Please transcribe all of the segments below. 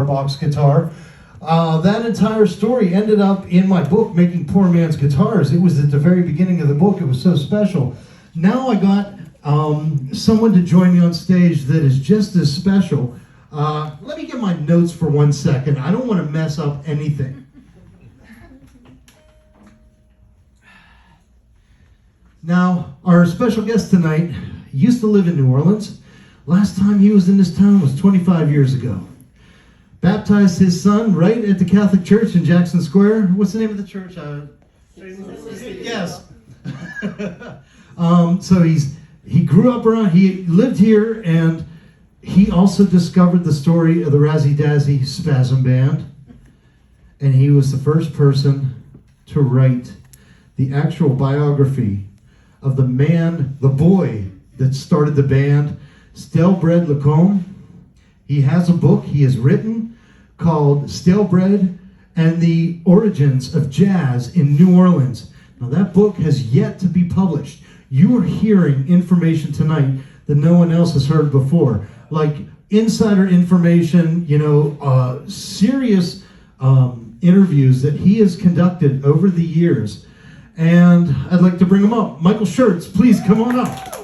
box guitar. That entire story ended up in my book, Making Poor Man's Guitars. It was at the very beginning of the book. It was so special. Now I got someone to join me on stage that is just as special. Let me get my notes for 1 second. I don't want to mess up anything. Now, our special guest tonight used to live in New Orleans. Last time he was in this town was 25 years ago. Baptized his son right at the Catholic Church in Jackson Square. What's the name of the church? Yes. So he grew up around, he lived here, and he also discovered the story of the Razzy Dazzy Spasm band. And he was the first person to write the actual biography of the man, the boy that started the band, Stale Bread Lacombe. He has a book he has written called Stale Bread and the Origins of Jazz in New Orleans. Now that book has yet to be published. You are hearing information tonight that no one else has heard before. Like insider information, serious interviews that he has conducted over the years. And I'd like to bring him up. Michael Schurtz, please come on up.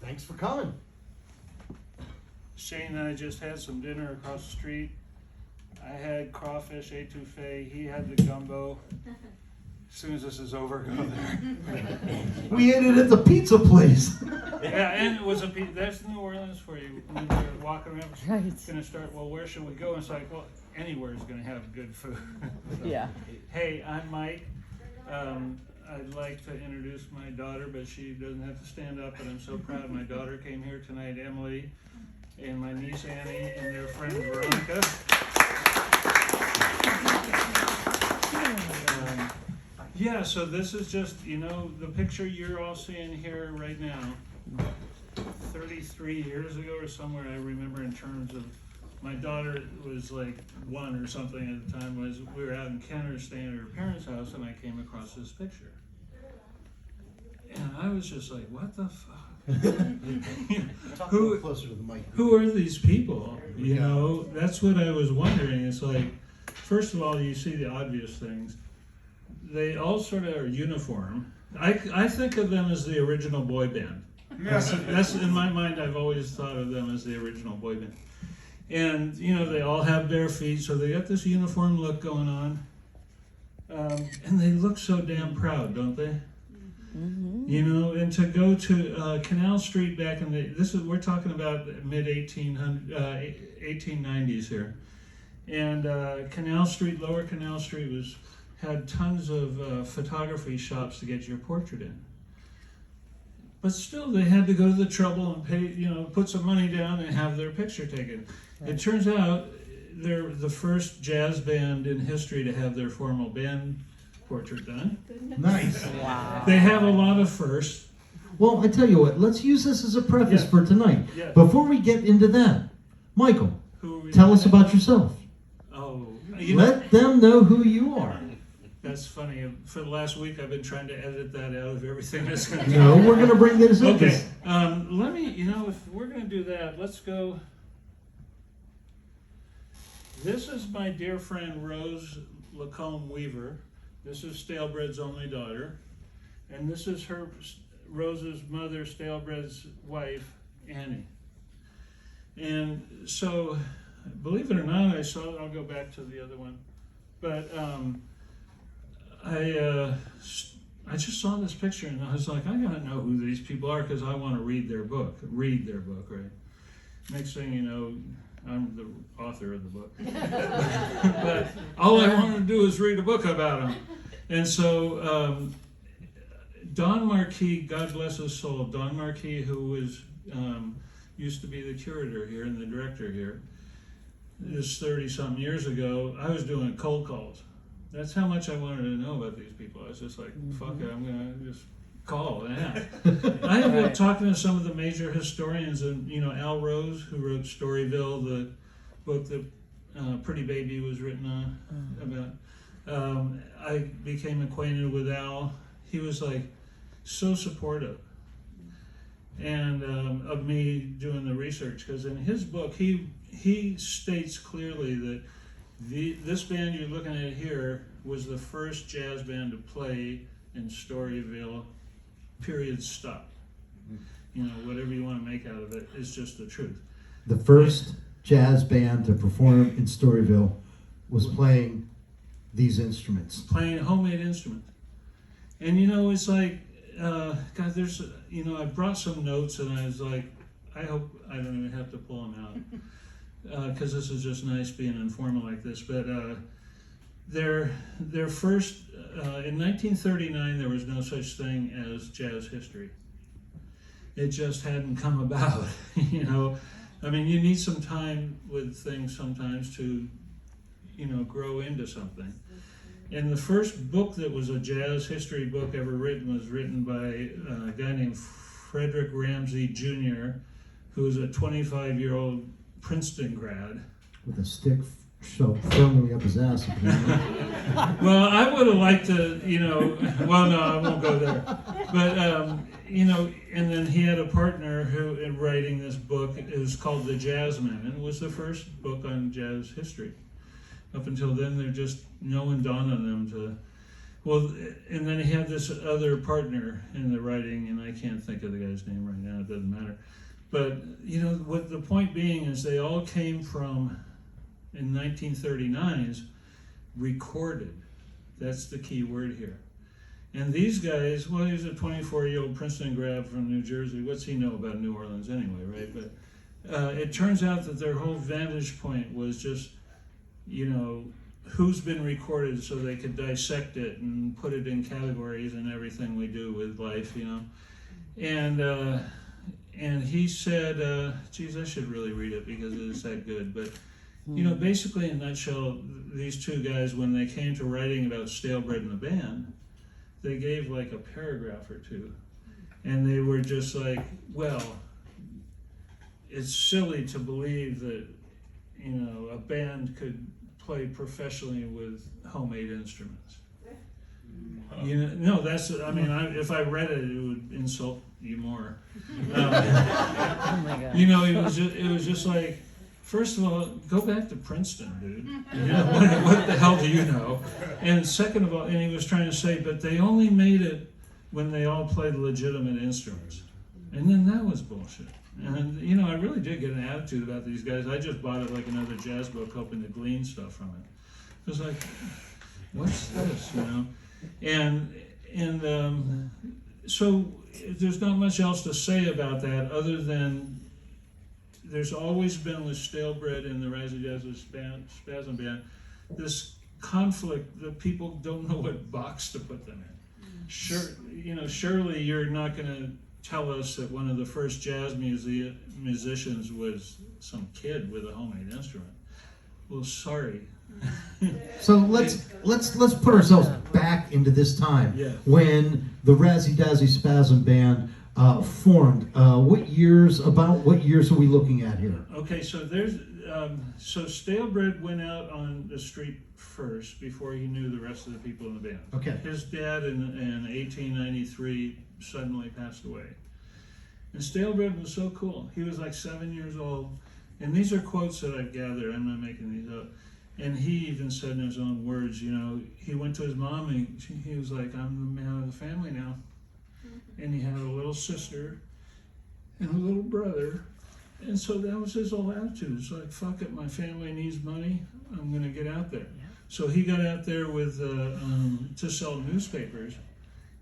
Thanks for coming. Shane and I just had some dinner across the street. I had crawfish etouffee. He had the gumbo. As soon as this is over, go there. We ate it at the pizza place. Yeah, and it was that's New Orleans for you. We were walking around, Right. gonna start, well, where should we go? And it's like, well, anywhere's gonna have good food. So, Yeah. hey, I'm Mike. I'd like to introduce my daughter, but she doesn't have to stand up, but I'm so proud. My daughter came here tonight, Emily, and my niece Annie, and their friend Veronica. Yeah, so this is just, the picture you're all seeing here right now, 33 years ago or somewhere, I remember in terms of, my daughter was like 1 or something at the time, we were out in Kenner staying at her parents' house, and I came across this picture. And I was just like, what the fuck? Talk a little closer to the mic. Who are these people? That's what I was wondering. It's like, first of all, you see the obvious things. They all sort of are uniform. I think of them as the original boy band. That's in my mind. I've always thought of them as the original boy band. And they all have bare feet, so they got this uniform look going on. And they look so damn proud, don't they? Mm-hmm. And to go to Canal Street back in we're talking about mid 1890s here, and Canal Street, Lower Canal Street had tons of photography shops to get your portrait in. But still, they had to go to the trouble and pay, put some money down and have their picture taken. Right. It turns out they're the first jazz band in history to have their formal band portrait done. Nice. Wow. They have a lot of firsts. Well, I tell you what, let's use this as a preface for tonight. Yeah. Before we get into that, Michael, tell us about yourself. Oh, Let them know who you are. That's funny. For the last week, I've been trying to edit that out of everything that's going to No, we're going to bring this up. Okay. Let me, if we're going to do that, let's go. This is my dear friend Rose Lacombe Weaver. This is Stalebread's only daughter. And this is Rose's mother, Stalebread's wife, Annie. And so, believe it or not, I'll go back to the other one. But I just saw this picture and I was like, I gotta know who these people are because I want to read their book, right? Next thing you know, I'm the author of the book. But all I wanted to do is read a book about them. And so Don Marquis, God bless his soul, Don Marquis, who was used to be the curator here and the director here, this 30-something years ago, I was doing cold calls. That's how much I wanted to know about these people. I was just like, fuck it, I'm going to just call and ask. I ended up talking to some of the major historians, and Al Rose, who wrote Storyville, the book that Pretty Baby was written about. I became acquainted with Al. He was like, so supportive. And of me doing the research, because in his book he states clearly that this band you're looking at here was the first jazz band to play in Storyville, period, stop. You know, whatever you want to make out of it, it's just the truth. The first jazz band to perform in Storyville was playing these instruments. Playing homemade instruments. And you know, it's like, God, there's, you know, I brought some notes and I was like, I hope I don't even have to pull them out. Because this is just nice being informal like this. But their first, in 1939, there was no such thing as jazz history. It just hadn't come about, you know. I mean, you need some time with things sometimes to, you know, grow into something. And the first book that was a jazz history book ever written was written by a guy named Frederick Ramsey Jr., who was a 25-year-old Princeton grad. With a stick shoved firmly up his ass. Well, I would have liked to, you know, well, no, I won't go there. But, you know, and then he had a partner who, in writing this book, it was called The Jazzmen, and it was the first book on jazz history. Up until then, no one dawned on them to, well, and then he had this other partner in the writing, and I can't think of the guy's name right now, it doesn't matter. But, you know, what the point being is they all came from, in 1939's, recorded. That's the key word here. And these guys, well, he's a 24-year-old Princeton grad from New Jersey. What's he know about New Orleans anyway, right? But it turns out that their whole vantage point was just, you know, who's been recorded so they could dissect it and put it in categories and everything we do with life, you know. And he said, geez, I should really read it because it is that good. But, you know, basically in a nutshell, these two guys, when they came to writing about Stalebread and the band, they gave like a paragraph or two. And they were just like, well, it's silly to believe that, you know, a band could play professionally with homemade instruments. You know, no, that's, I mean, if I read it, it would insult you more. Oh my God. You know, it was just like, first of all, go back to Princeton, dude. You know, what the hell do you know? And second of all, and he was trying to say, but they only made it when they all played legitimate instruments. And then that was bullshit. And, you know, I really did get an attitude about these guys. I just bought it like another jazz book, hoping to glean stuff from it. It was like, what's this, you know? And so there's not much else to say about that other than there's always been with Stalebread and the Razzy Dazzy Spasm band this conflict that people don't know what box to put them in. Sure, you know, surely you're not going to tell us that one of the first jazz musicians was some kid with a homemade instrument. Well, sorry. So let's put ourselves back into this time when the Razzy Dazzy Spasm band formed. What years are we looking at here? Okay, so there's so Stalebread went out on the street first before he knew the rest of the people in the band. Okay. His dad in 1893 suddenly passed away. And Stalebread was so cool. He was like 7 years old. And these are quotes that I've gathered. I'm not making these up. And he even said in his own words, you know, he went to his mom and he was like, I'm the man of the family now. And he had a little sister and a little brother. And so that was his whole attitude. It's like, fuck it, my family needs money. I'm going to get out there. Yeah. So he got out there with to sell newspapers.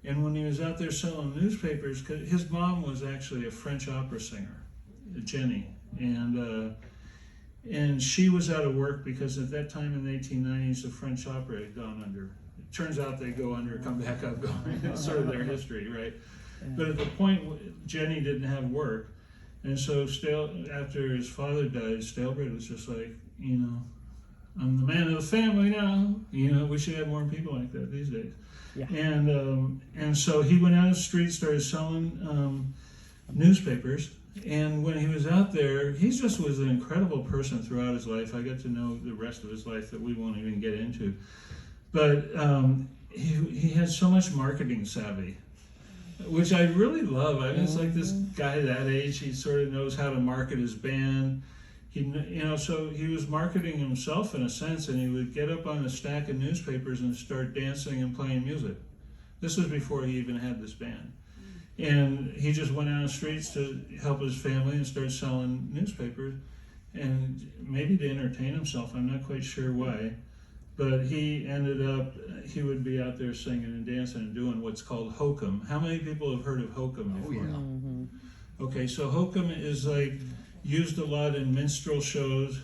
And when he was out there selling newspapers, 'cause his mom was actually a French opera singer, Jenny. And she was out of work because at that time in the 1890s, the French opera had gone under. It turns out they go under, come back up, go. It's sort of their history, right? Yeah. But at the point, Jenny didn't have work. And so after his father died, Stalebread was just like, you know, I'm the man of the family now. You know, we should have more people like that these days. Yeah. And so he went out on the street, started selling newspapers. And when he was out there, he just was an incredible person throughout his life. I got to know the rest of his life that we won't even get into. But he had so much marketing savvy. which I really love. I mean, it's like this guy that age, he sort of knows how to market his band. So he was marketing himself in a sense, and he would get up on a stack of newspapers and start dancing and playing music. This was before he even had this band. And he just went out on the streets to help his family and started selling newspapers, and maybe to entertain himself. I'm not quite sure why. But he would be out there singing and dancing and doing what's called hokum. How many people have heard of hokum before? Oh, yeah. Okay, so hokum is like used a lot in minstrel shows.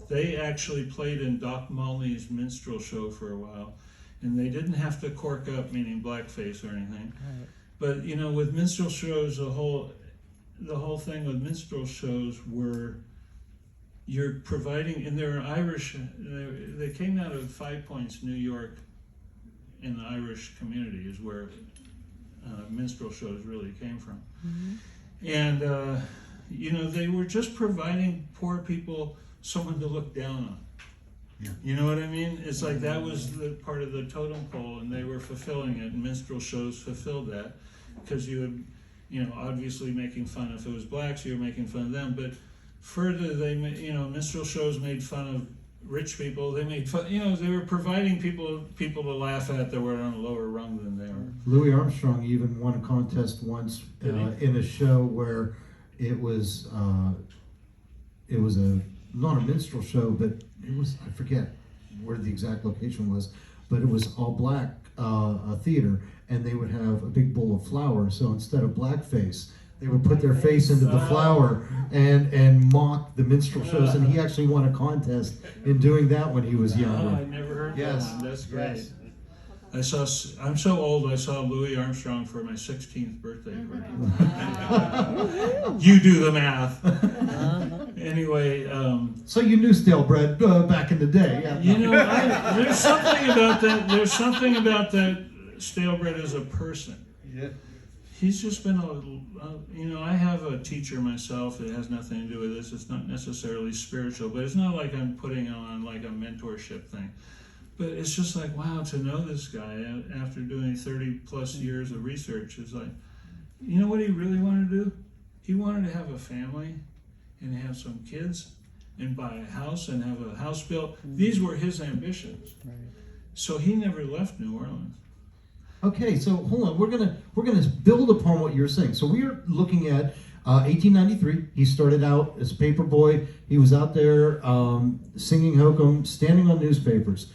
They actually played in Doc Mulney's minstrel show for a while, and they didn't have to cork up, meaning blackface or anything. Right. But with minstrel shows, the whole thing with minstrel shows were you're providing, and they're Irish. They came out of 5 Points, New York, in the Irish community is where minstrel shows really came from. And they were just providing poor people someone to look down on. Yeah. You know what I mean? It's like that was the part of the totem pole, and they were fulfilling it, and minstrel shows fulfilled that, because you would, obviously making fun if it was blacks, you were making fun of them, but further, minstrel shows made fun of rich people. They made fun, they were providing people to laugh at that were on a lower rung than they were. Louis Armstrong even won a contest once in a show where it was not a minstrel show, but it was, I forget where the exact location was, but it was all black theater, and they would have a big bowl of flour. So instead of blackface, they would put their face into the flour and mock the minstrel shows, and he actually won a contest in doing that when he was Oh, younger. I never heard Yes. that one. That's great. Yes. I'm so old, I saw Louis Armstrong for my 16th birthday party. You do the math. Anyway, So you knew stale bread back in the day, yeah. there's something about that. There's something about that stale bread as a person. Yeah. He's just been I have a teacher myself. It has nothing to do with this. It's not necessarily spiritual, but it's not like I'm putting on like a mentorship thing. But it's just like, wow, to know this guy after doing 30 plus years of research is like, you know what he really wanted to do? He wanted to have a family and have some kids and buy a house and have a house built. These were his ambitions. Right. So he never left New Orleans. Okay, so hold on. We're gonna build upon what you're saying. So we are looking at 1893. He started out as a paper boy. He was out there singing hokum, standing on newspapers.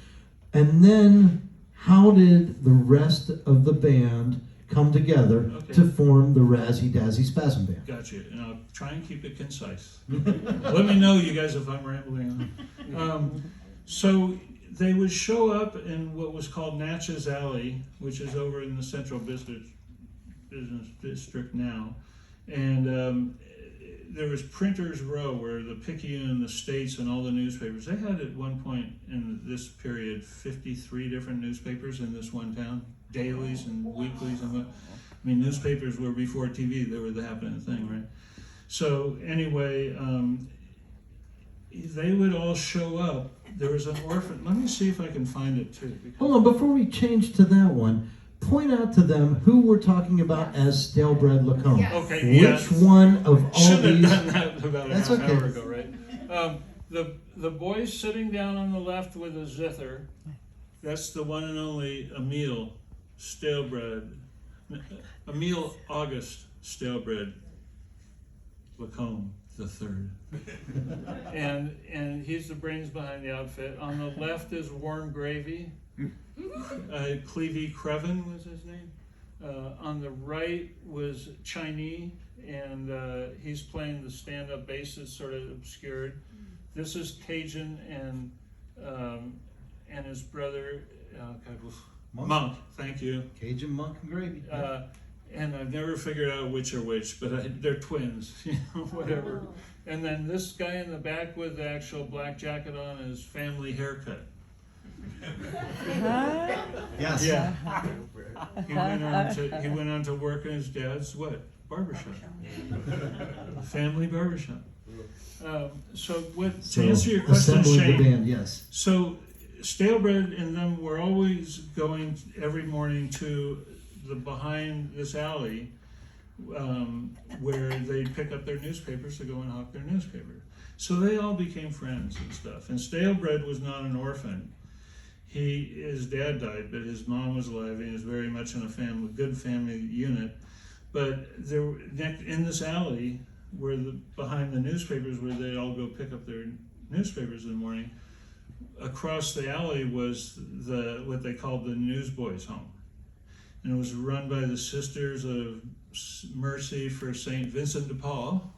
And then, how did the rest of the band come together to form the Razzy Dazzy Spasm Band? Gotcha. And I'll try and keep it concise. Let me know, you guys, if I'm rambling on. So they would show up in what was called Natchez Alley, which is over in the Central Business District now. And there was Printers Row, where the Picayune and the States and all the newspapers, they had at one point in this period 53 different newspapers in this one town, dailies and weeklies. Newspapers were before TV, they were the happening thing, right? So anyway, they would all show up. There was an orphan. Let me see if I can find it too. Hold on, before we change to that one, point out to them who we're talking about as stale bread Lacombe. Yes. Okay, yeah. Which one of all Should have these? done that about a That's half okay. hour ago, right? The boy sitting down on the left with a zither, that's the one and only Emile Stalebread, Emile August Stalebread Lacombe the third. and he's the brains behind the outfit. On the left is Warm Gravy. Clevie Creven was his name. On the right was Chinese, and he's playing the stand-up bass that's sort of obscured. This is Cajun and his brother, Monk. Thank you. Cajun Monk and Gravy. And I've never figured out which are which, but they're twins, whatever. And then this guy in the back with the actual black jacket on is family haircut. Yes. Yeah. He went on to work in his dad's barbershop. Family barbershop. To answer your question, Assembly of the Shane. band, yes. So Stalebread and them were always going every morning to behind this alley where they'd pick up their newspapers to go and hawk their newspaper. So they all became friends and stuff. And Stalebread was not an orphan. His dad died, but his mom was alive, and he was very much in a good family unit. But in this alley, behind the newspapers, where they all go pick up their newspapers in the morning, across the alley was what they called the Newsboys' Home, and it was run by the Sisters of Mercy for Saint Vincent de Paul.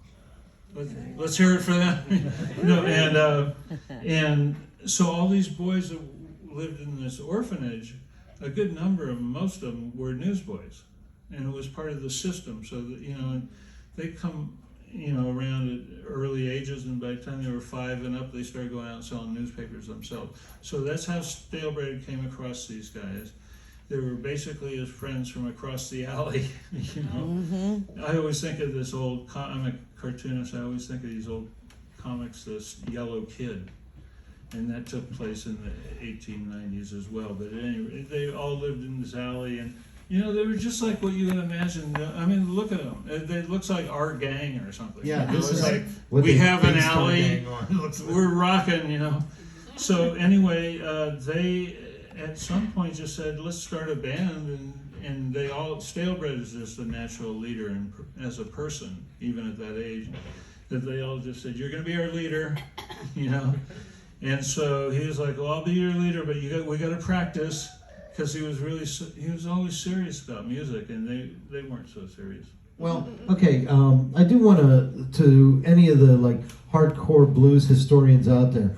Let's hear it for them. And so all these boys that lived in this orphanage, a good number of them, most of them, were newsboys, and it was part of the system. So that they come around at early ages, and by the time they were 5 and up, they started going out and selling newspapers themselves. So that's how Stalebread came across these guys. They were basically his friends from across the alley. I always think of this old comic cartoonist. I always think of these old comics, this Yellow Kid, and that took place in the 1890s as well. But anyway, they all lived in this alley, and they were just like what you would imagine. I mean, look at them. It looks like our gang or something. Yeah, this it's is like what we they have an based our alley. gang on. We're rocking. So anyway, they at some point just said, let's start a band, and they all, Stalebread is just a natural leader, and as a person, even at that age, that they all just said, you're going to be our leader, And so he was like, well, I'll be your leader, but we got to practice, because he was always serious about music, and they weren't so serious. Well, okay, I do want to any of the hardcore blues historians out there.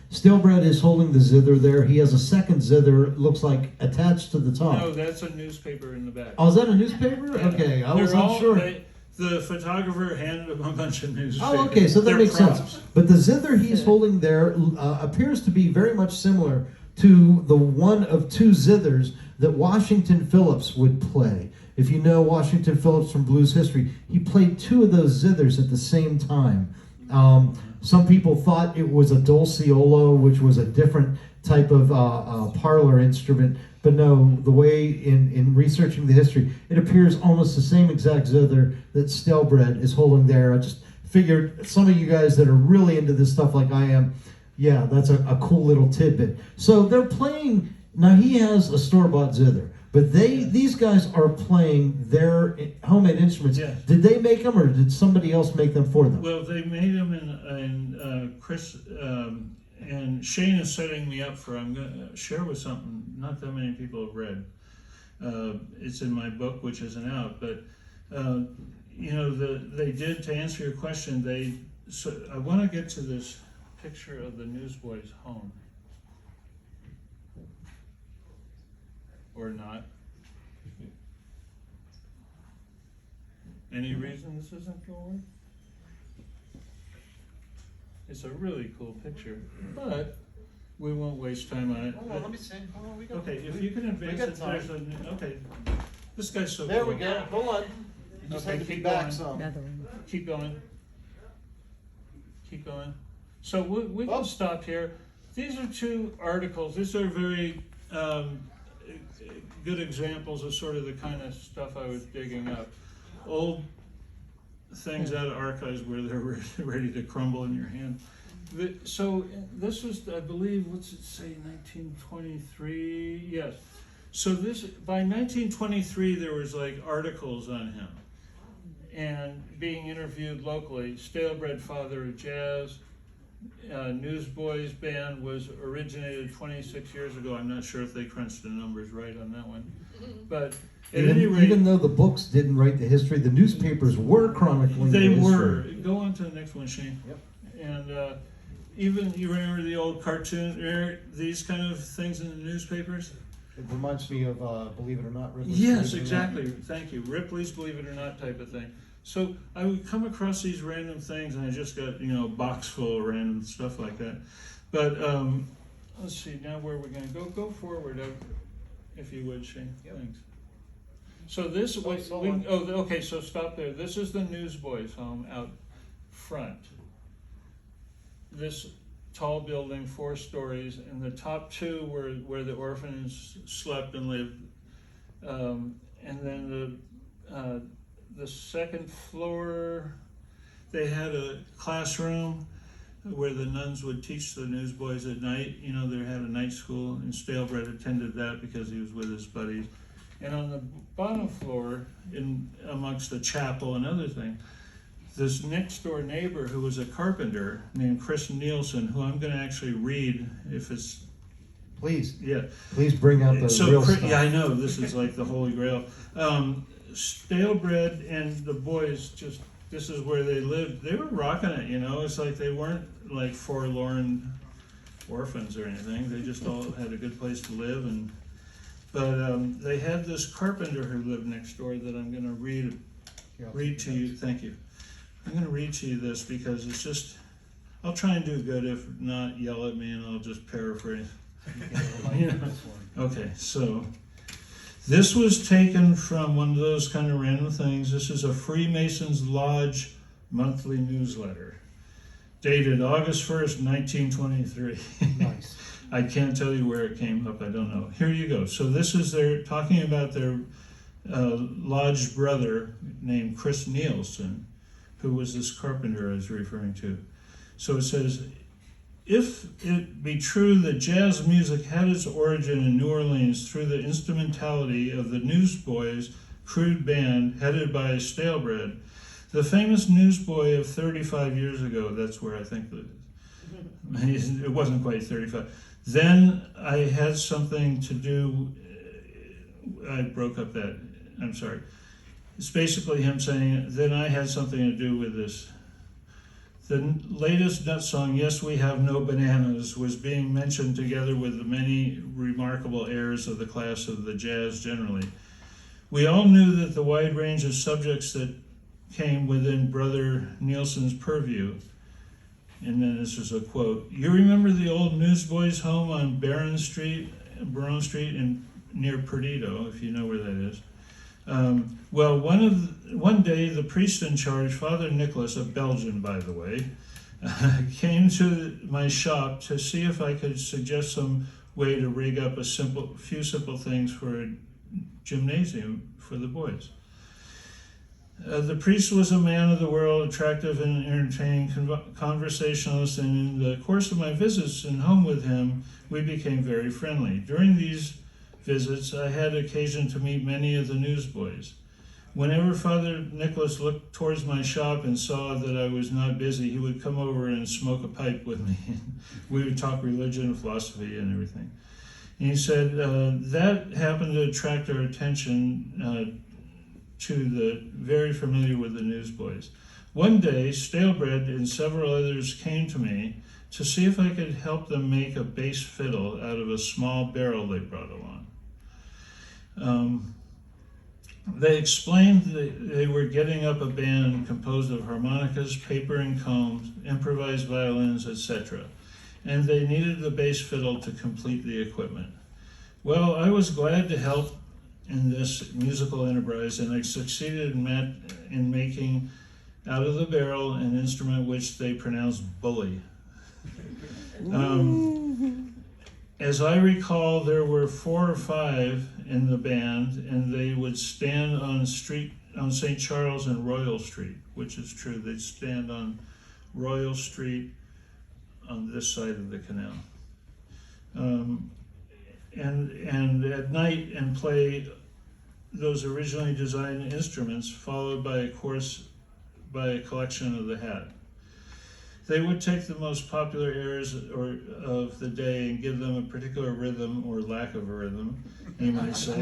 Stalebread is holding the zither there. He has a second zither, looks like attached to the top. No, that's a newspaper in the back. Oh, is that a newspaper? Yeah. Okay, I was unsure. The photographer handed him a bunch of newspapers. Oh, okay, so that They're makes props. sense. But the zither he's holding there appears to be very much similar to the one of 2 zithers that Washington Phillips would play. If you know Washington Phillips from blues history, he played 2 of those zithers at the same time. Some people thought it was a dolciolo, which was a different type of parlor instrument. But no, the way in researching the history, it appears almost the same exact zither that Stalebread is holding there. I just figured some of you guys that are really into this stuff like I am, yeah, that's a cool little tidbit. So they're playing, now he has a store-bought zither, but these guys are playing their homemade instruments. Yeah. Did they make them, or did somebody else make them for them? Well, they made them in Chris, and Shane is setting me up for, I'm going to share with something not that many people have read. It's in my book, which isn't out, but they did, to answer your question, so I want to get to this picture of the Newsboys' home. Or not. Any reason this isn't going to work? It's a really cool picture, but we won't waste time on it. Hold on, let me see. Hold on, we got, Okay, if you can advance got it, time. okay. This guy's so There cool. we go. Hold on. You just Okay, have to keep be back going. some. The other one. Keep going. Keep going. So we can stop here. These are 2 articles. These are very good examples of sort of the kind of stuff I was digging up. Old things out of archives where they're ready to crumble in your hand. So this was, I believe, what's it say, 1923? Yes. So by 1923, there was articles on him and being interviewed locally. Stalebread, father of jazz. Newsboys Band was originated 26 years ago. I'm not sure if they crunched the numbers right on that one, but at any rate, Even though the books didn't write the history, the newspapers were chronicling they the were. history. Go on to the next one, Shane. Yep. And even you remember the old cartoon, these kind of things in the newspapers. It reminds me of Believe It or Not. Ripley's Yes, Believe It or Not. exactly. Thank you. Ripley's Believe It or Not type of thing. So I would come across these random things, and I just got a box full of random stuff like that. But let's see now where we're going to go. Go forward, if you would, Shane. Yep. Thanks. So this okay. So stop there. This is the Newsboys' home out front. This tall building, 4 stories, and the top 2 were where the orphans slept and lived. And then the second floor, they had a classroom where the nuns would teach the newsboys at night. You know, they had a night school, and Stalebread attended that because he was with his buddies. And on the bottom floor, in amongst the chapel and other things, this next door neighbor who was a carpenter named Chris Nielsen, who I'm going to actually read if it's, Please, yeah. please bring out the So, real stuff. yeah, I know, this is like the Holy Grail. Stalebread and the boys just, this is where they lived. They were rocking it, you know. It's like they weren't like forlorn orphans or anything. They just all had a good place to live. But they had this carpenter who lived next door that I'm going to read to you. Thank you. I'm going to read to you this because it's just, I'll try and do good. If not, yell at me and I'll just paraphrase. Yeah. Okay, so this was taken from one of those kind of random things. This is a Freemasons Lodge monthly newsletter dated August 1st, 1923. Nice. I can't tell you where it came up, I don't know. Here you go. So this is their talking about their lodge brother named Chris Nielsen, who was this carpenter I was referring to. So it says, if it be true that jazz music had its origin in New Orleans through the instrumentality of the Newsboys crude band headed by Stalebread, the famous newsboy of 35 years ago, that's where I think it wasn't quite 35. Then I had something to do, I broke up that, I'm sorry. It's basically him saying, then I had something to do with this. The latest nut song, Yes We Have No Bananas, was being mentioned together with the many remarkable airs of the class of the jazz generally. We all knew that the wide range of subjects that came within Brother Nielsen's purview. And then this is a quote. You remember the old newsboys' home on Baron Street in near Perdido, if you know where that is. Well, one day the priest in charge, Father Nicholas, a Belgian by the way, came to my shop to see if I could suggest some way to rig up a few simple things for a gymnasium for the boys. The priest was a man of the world, attractive and entertaining conversationalist, and in the course of my visits and home with him, we became very friendly. During these visits, I had occasion to meet many of the newsboys. Whenever Father Nicholas looked towards my shop and saw that I was not busy, he would come over and smoke a pipe with me. We would talk religion, philosophy, and everything. And he said that happened to attract our attention to the very familiar with the newsboys. One day, Stalebread and several others came to me to see if I could help them make a bass fiddle out of a small barrel they brought along. They explained that they were getting up a band composed of harmonicas, paper and combs, improvised violins, etc., and they needed the bass fiddle to complete the equipment. Well, I was glad to help in this musical enterprise, and I succeeded in making out of the barrel an instrument which they pronounced bully. As I recall, there were 4 or 5 in the band, and they would stand on St. Charles and Royal Street, which is true. They'd stand on Royal Street on this side of the canal. And at night and play those originally designed instruments, followed by a collection of the hat. They would take the most popular airs of the day and give them a particular rhythm or lack of a rhythm, you might say,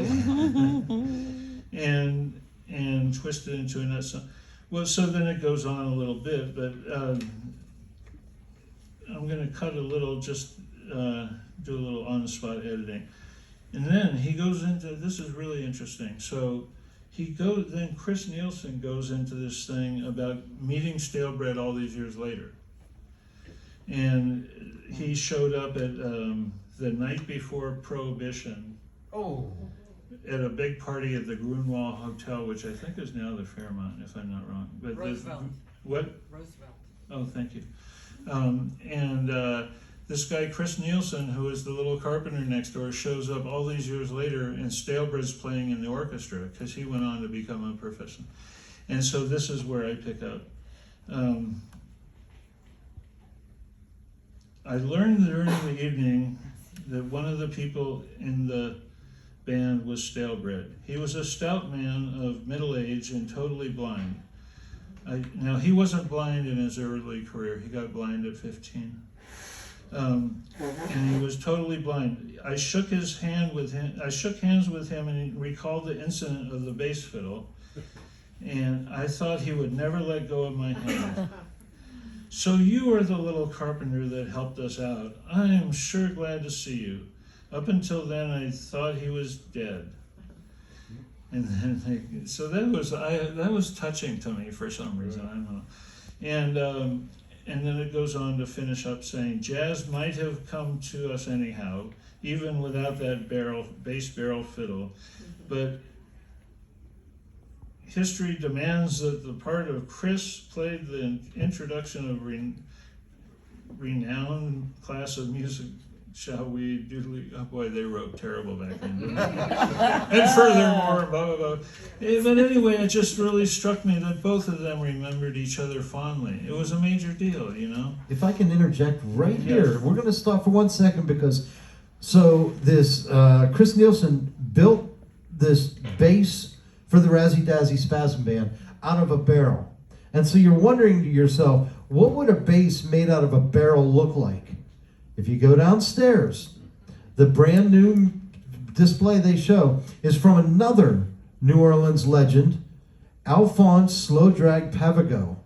and twist it into a nut song. Well, so then it goes on a little bit, but I'm going to cut a little, just do a little on-the-spot editing. And then he goes into, this is really interesting. So then Chris Nielsen goes into this thing about meeting Stalebread all these years later. And he showed up at the night before Prohibition at a big party at the Grunwald Hotel, which I think is now the Fairmont, if I'm not wrong. But Roosevelt. What? Roosevelt. Oh, thank you. this guy Chris Nielsen, who is the little carpenter next door, shows up all these years later, and Stalebread's playing in the orchestra because he went on to become a professional. And so this is where I pick up. I learned during the evening that one of the people in the band was Stalebread. He was a stout man of middle age and totally blind. Now, he wasn't blind in his early career. He got blind at 15. And he was totally blind. I shook hands with him and he recalled the incident of the bass fiddle. And I thought he would never let go of my hand. So you are the little carpenter that helped us out. I am sure glad to see you. Up until then, I thought he was dead. And then, so that was touching to me for some reason. I don't know. And then it goes on to finish up saying, jazz might have come to us anyhow, even without that bass barrel fiddle, but history demands that the part of Chris played the introduction of renowned class of music. Shall we duly? Oh boy, they wrote terrible back then, didn't they? And furthermore, blah blah blah. But anyway, it just really struck me that both of them remembered each other fondly. It was a major deal, you know. If I can interject right here, we're going to stop for 1 second because this Chris Nielsen built this bass for the Razzy Dazzy Spasm band out of a barrel, and so you're wondering to yourself, what would a bass made out of a barrel look like? If you go downstairs, the brand new display they show is from another New Orleans legend, Alphonse Slow Drag Pavigot.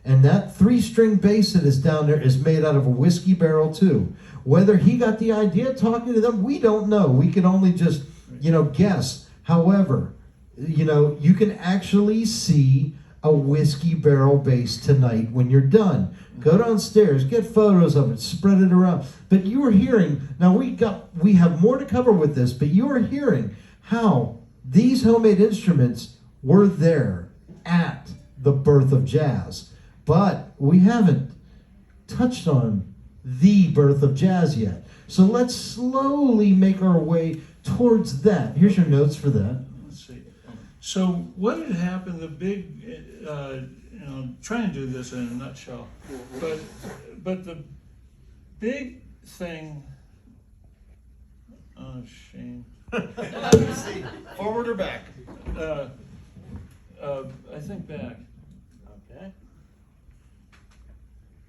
And that 3-string bass that is down there is made out of a whiskey barrel too. Whether he got the idea talking to them, we don't know. We can only just, guess. However, you can actually see a whiskey barrel bass tonight when you're done. Go downstairs, get photos of it, spread it around. But you are hearing, now we have more to cover with this, but you are hearing how these homemade instruments were there at the birth of jazz. But we haven't touched on the birth of jazz yet. So let's slowly make our way towards that. Here's your notes for that. Let's see. So what had happened, the big, try and do this in a nutshell, but the big thing, oh, Shane. Let's see, forward or back? I think back. Okay.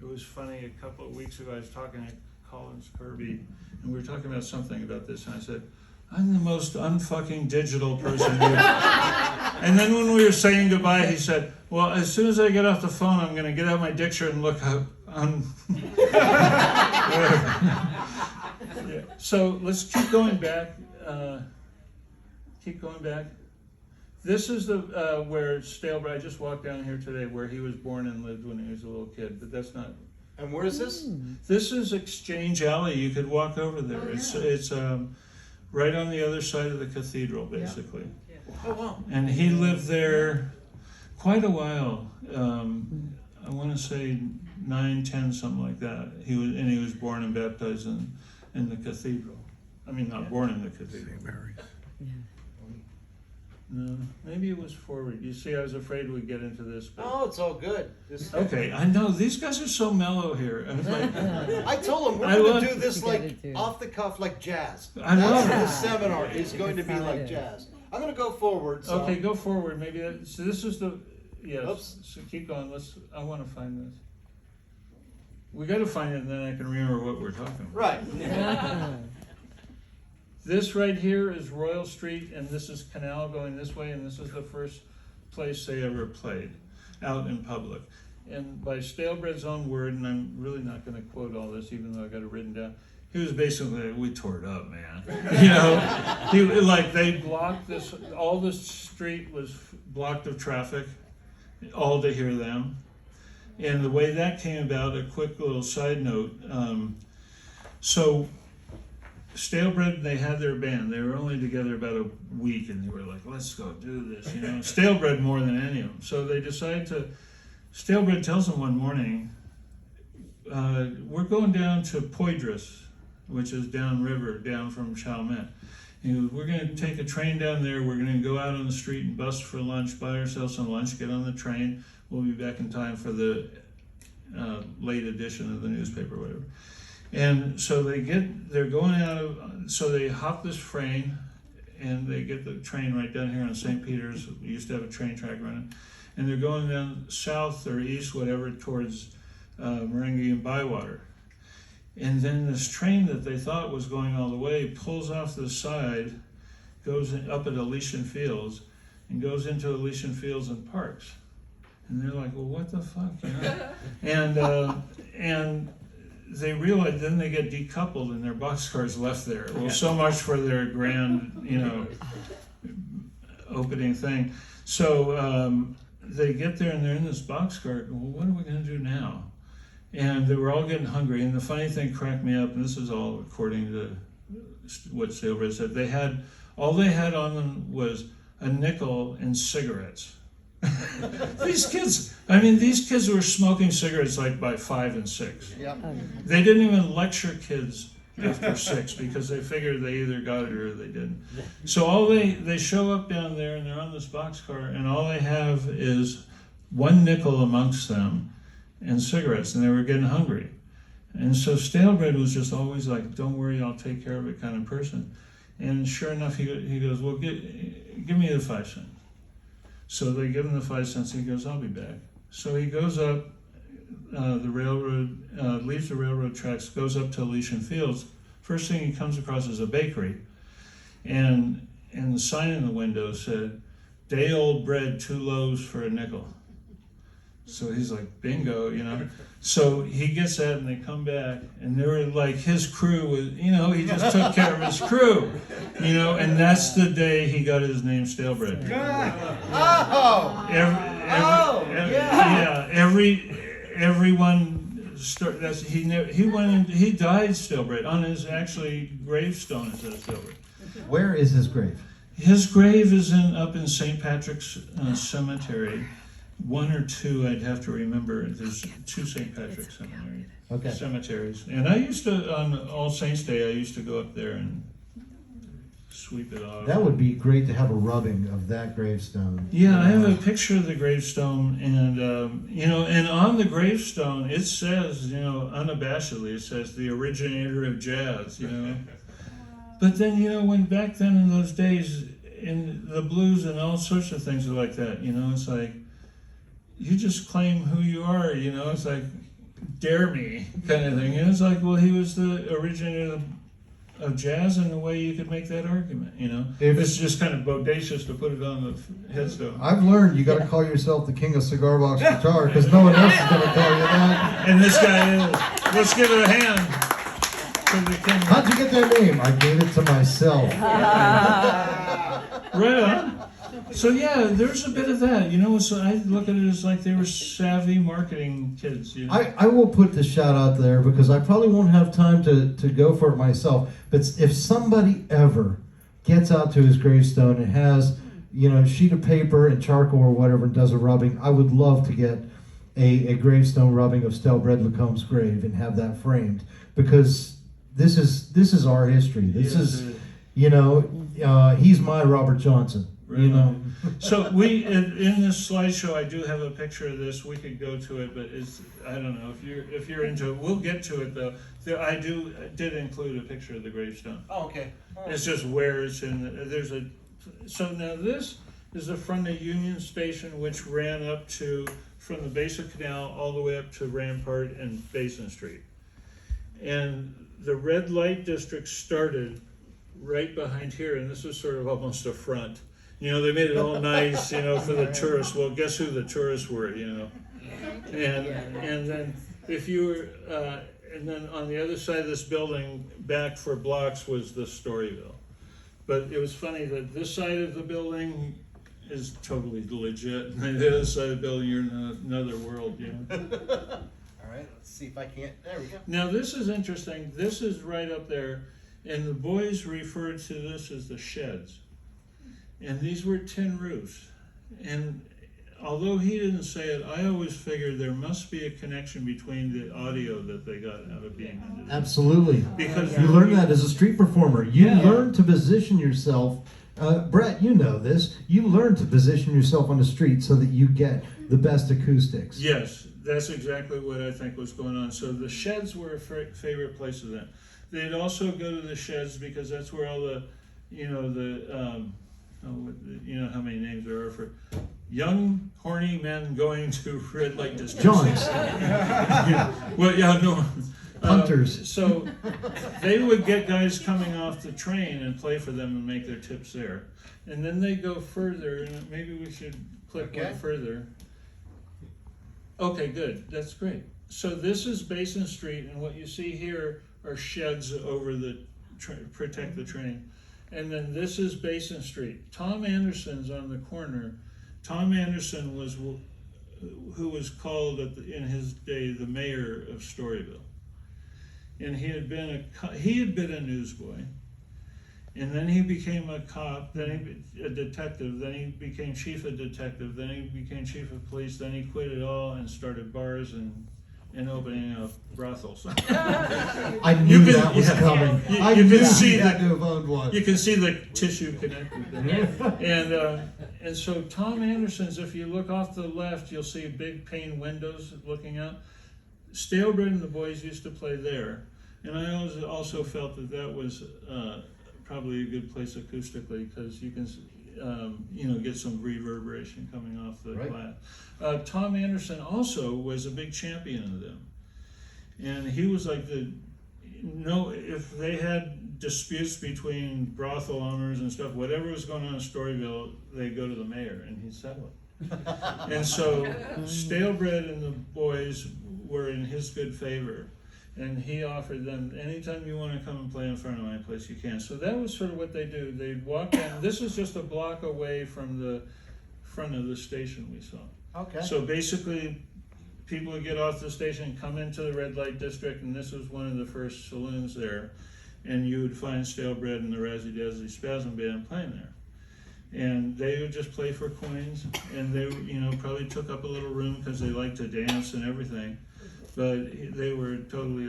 It was funny, a couple of weeks ago I was talking to Collins Kirby, and we were talking about something about this, and I said, I'm the most unfucking digital person here. And then when we were saying goodbye, he said, well, as soon as I get off the phone, I'm going to get out my dictionary and look up on... Yeah. So let's keep going back. This is the where Stalebread, I just walked down here today, where he was born and lived when he was a little kid, but that's not... And where is this? This is Exchange Alley. You could walk over there. It's right on the other side of the cathedral, basically. Yeah. Oh, wow. And he lived there quite a while. I want to say 9, 10, something like that. He was born and baptized in the cathedral. I mean, not born in the cathedral. No, maybe it was forward. You see, I was afraid we'd get into this. But... Oh, it's all good. Okay, I know these guys are so mellow here. I was like, I told him we're going to do this like off the cuff, like jazz. I love That's it. the seminar is going to be like jazz. I'm going to go forward. So. Okay, go forward. Maybe so. This is the yes. Oops. So keep going. I want to find this. We got to find it, and then I can remember what we're talking about. Right. This right here is Royal Street, and this is Canal going this way, and this is the first place they ever played out in public. And by Stalebread's own word, and I'm really not going to quote all this, even though I got it written down, he was basically, we tore it up, man. They blocked this, all this street was blocked of traffic, all to hear them. And the way that came about, a quick little side note, so Stalebread, they had their band. They were only together about a week, and they were like, let's go do this, Stalebread more than any of them. So they decided to, Stalebread tells them one morning, we're going down to Poydras, which is downriver, down from Chalmette. He goes, we're going to take a train down there. We're going to go out on the street and bust for lunch, buy ourselves some lunch, get on the train. We'll be back in time for the late edition of the newspaper, whatever. And so they're going so they hop this train, and they get the train right down here on St. Peter's. We used to have a train track running. And they're going down south or east, whatever, towards Moringa and Bywater. And then this train that they thought was going all the way pulls off the side, goes up at Elysian Fields, and goes into Elysian Fields and parks. And they're like, well, what the fuck, you know? And they realize, then they get decoupled and their boxcars left there. Well, so much for their grand, you know, opening thing. So they get there and they're in this boxcar. Well, what are we going to do now? And they were all getting hungry. And the funny thing cracked me up, and this is all according to what Steelbread said, all they had on them was a nickel and cigarettes. These kids were smoking cigarettes like by 5 and 6. Yep. They didn't even lecture kids after 6 because they figured they either got it or they didn't. So they show up down there and they're on this boxcar, and all they have is one nickel amongst them and cigarettes, and they were getting hungry. And so Stalebread was just always like, don't worry, I'll take care of it kind of person. And sure enough, he goes, well, give me the 5 cents. So they give him the 5 cents, and he goes, I'll be back. So he goes up the railroad, leaves the railroad tracks, goes up to Elysian Fields. First thing he comes across is a bakery. And the sign in the window said, day-old bread, 2 loaves for a nickel. So he's like, bingo, you know. So he gets that, and they come back, and they were like, his crew was, you know, he just took care of his crew, you know, and that's the day he got his name Stalebread. Everyone he died Stalebread. On his actually gravestone it says Stalebread. Where is his grave? His grave is up in St. Patrick's Cemetery. 1 or 2, I'd have to remember. There's 2 St. Patrick's cemeteries. And I used to, on All Saints Day, I used to go up there and sweep it off. That would be great to have a rubbing of that gravestone. Yeah, I have a picture of the gravestone, and you know, and on the gravestone it says, you know, unabashedly, it says the originator of jazz, you know. But then, you know, when back then in those days, in the blues and all sorts of things are like that, you know, it's like, you just claim who you are, you know, it's like, dare me kind of thing. And it's like, well, he was the originator of jazz, in a way you could make that argument, you know. It's just kind of bodacious to put it on the headstone. I've learned you got to call yourself the king of cigar box guitar, because no one else is going to call you that. And this guy is. Let's give it a hand for the king. How'd you get that name? I gave it to myself. Right on. So yeah, there's a bit of that, you know. So I look at it as like they were savvy marketing kids, you know. I will put the shout out there, because I probably won't have time to go for it myself. But if somebody ever gets out to his gravestone and has, you know, a sheet of paper and charcoal or whatever and does a rubbing, I would love to get a gravestone rubbing of Stalebread Lacombe's grave and have that framed, because this is our history. This is, you know, he's my Robert Johnson. You know. So in this slideshow, I do have a picture of this. We could go to it, but it's, I don't know if you're into it. We'll get to it though. I did include a picture of the gravestone. Oh, okay. It's just where it's in. So now this is the front of Union Station, which ran up to, from the base of Canal all the way up to Rampart and Basin Street, and the red light district started right behind here, and this was sort of almost a front. You know, they made it all nice, you know, for the tourists. Well, guess who the tourists were, you know? And then if you were, and then on the other side of this building, back for blocks, was the Storyville. But it was funny that this side of the building is totally legit, and the other side of the building, you're in another world, you know? All right, let's see if I can't. There we go. Now this is interesting. This is right up there, and the boys referred to this as the sheds. And these were tin roofs. And although he didn't say it, I always figured there must be a connection between the audio that they got out of being into this. Absolutely. Because You learn that as a street performer. You Yeah. learn to position yourself. Brett, you know this. You learn to position yourself on the street so that you get the best acoustics. Yes, that's exactly what I think was going on. So the sheds were a favorite place of them. They'd also go to the sheds because that's where all the, you know how many names there are for young, horny men going to red light districts. Johns. Well, yeah, no. Hunters. So they would get guys coming off the train and play for them and make their tips there. And then they go further, and maybe we should click one further. Okay, good. That's great. So this is Basin Street, and what you see here are sheds over the protect the train. And then this is Basin Street. Tom Anderson's on the corner. Tom Anderson was who was called in his day the mayor of Storyville, and he had been a newsboy, and then he became a cop, then a detective, then he became chief of detective, then he became chief of police, then he quit it all and started bars and opening up brothels. I knew that was coming. I You knew can see he had that. to have owned one. You can see the tissue connected there. And so Tom Anderson's, if you look off to the left, you'll see big pane windows looking out. Stalebread and the boys used to play there. And I also felt that was probably a good place acoustically because you can get some reverberation coming off the glass. Tom Anderson also was a big champion of them. And he was like if they had disputes between brothel owners and stuff, whatever was going on in Storyville, they'd go to the mayor and he'd settle it. And so Stalebread and the boys were in his good favor. And he offered them, anytime you want to come and play in front of my place, you can. So that was sort of what they do. They'd walk in. This is just a block away from the front of the station we saw. Okay. So basically, people would get off the station, come into the red light district, and this was one of the first saloons there. And you would find Stalebread and the Razzy Dazzy Spasm band playing there. And they would just play for coins, and they probably took up a little room because they liked to dance and everything. But they were totally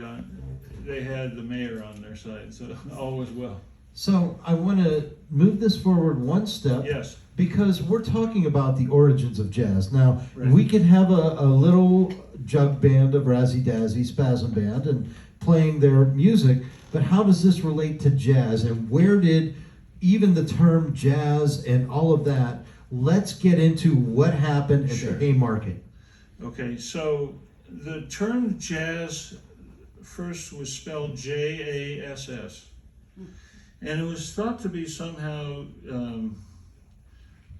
they had the mayor on their side, so all was well. So I want to move this forward one step. Yes. Because we're talking about the origins of jazz. Now, Right. we could have a little jug band of Razzy Dazzy Spasm Band and playing their music, but how does this relate to jazz? And where did even the term jazz and all of that, let's get into what happened at the Haymarket. Okay, so the term jazz first was spelled J-A-S-S. And it was thought to be somehow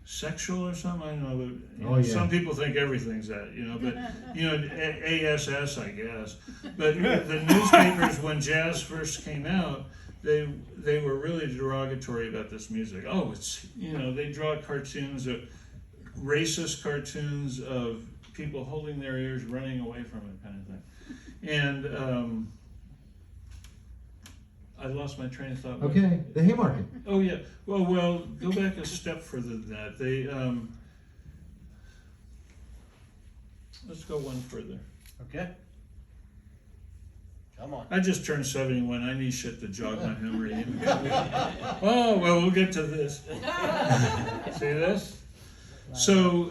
sexual or something. I don't know. Some people think everything's that, but ASS, I guess. But the newspapers, when jazz first came out, they were really derogatory about this music. Oh, it's they draw cartoons of racist cartoons of people holding their ears, running away from it, kind of thing. And I lost my train of thought. Okay, the Haymarket. Oh yeah. Well, go back a step further than that. They let's go one further. Okay. Come on. I just turned 71. I need shit to jog my memory. Oh well, we'll get to this. See this? So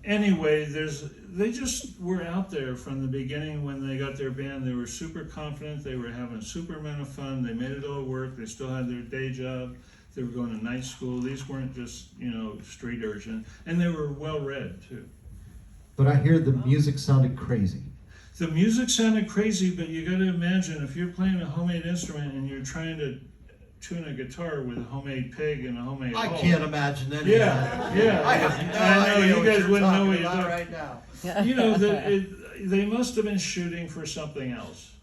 anyway, they just were out there from the beginning. When they got their band, they were super confident. They were having a super amount of fun. They made it all work. They still had their day job. They were going to night school. These weren't just street urchin, and they were well read too. But I hear the music sounded crazy. The music sounded crazy, but you got to imagine if you're playing a homemade instrument and you're trying to tune a guitar with a homemade pig and a homemade I hole. can't imagine any of that. Yeah. I have no I know, idea you what guys you're wouldn't know talking what you're about talking right now. They must have been shooting for something else,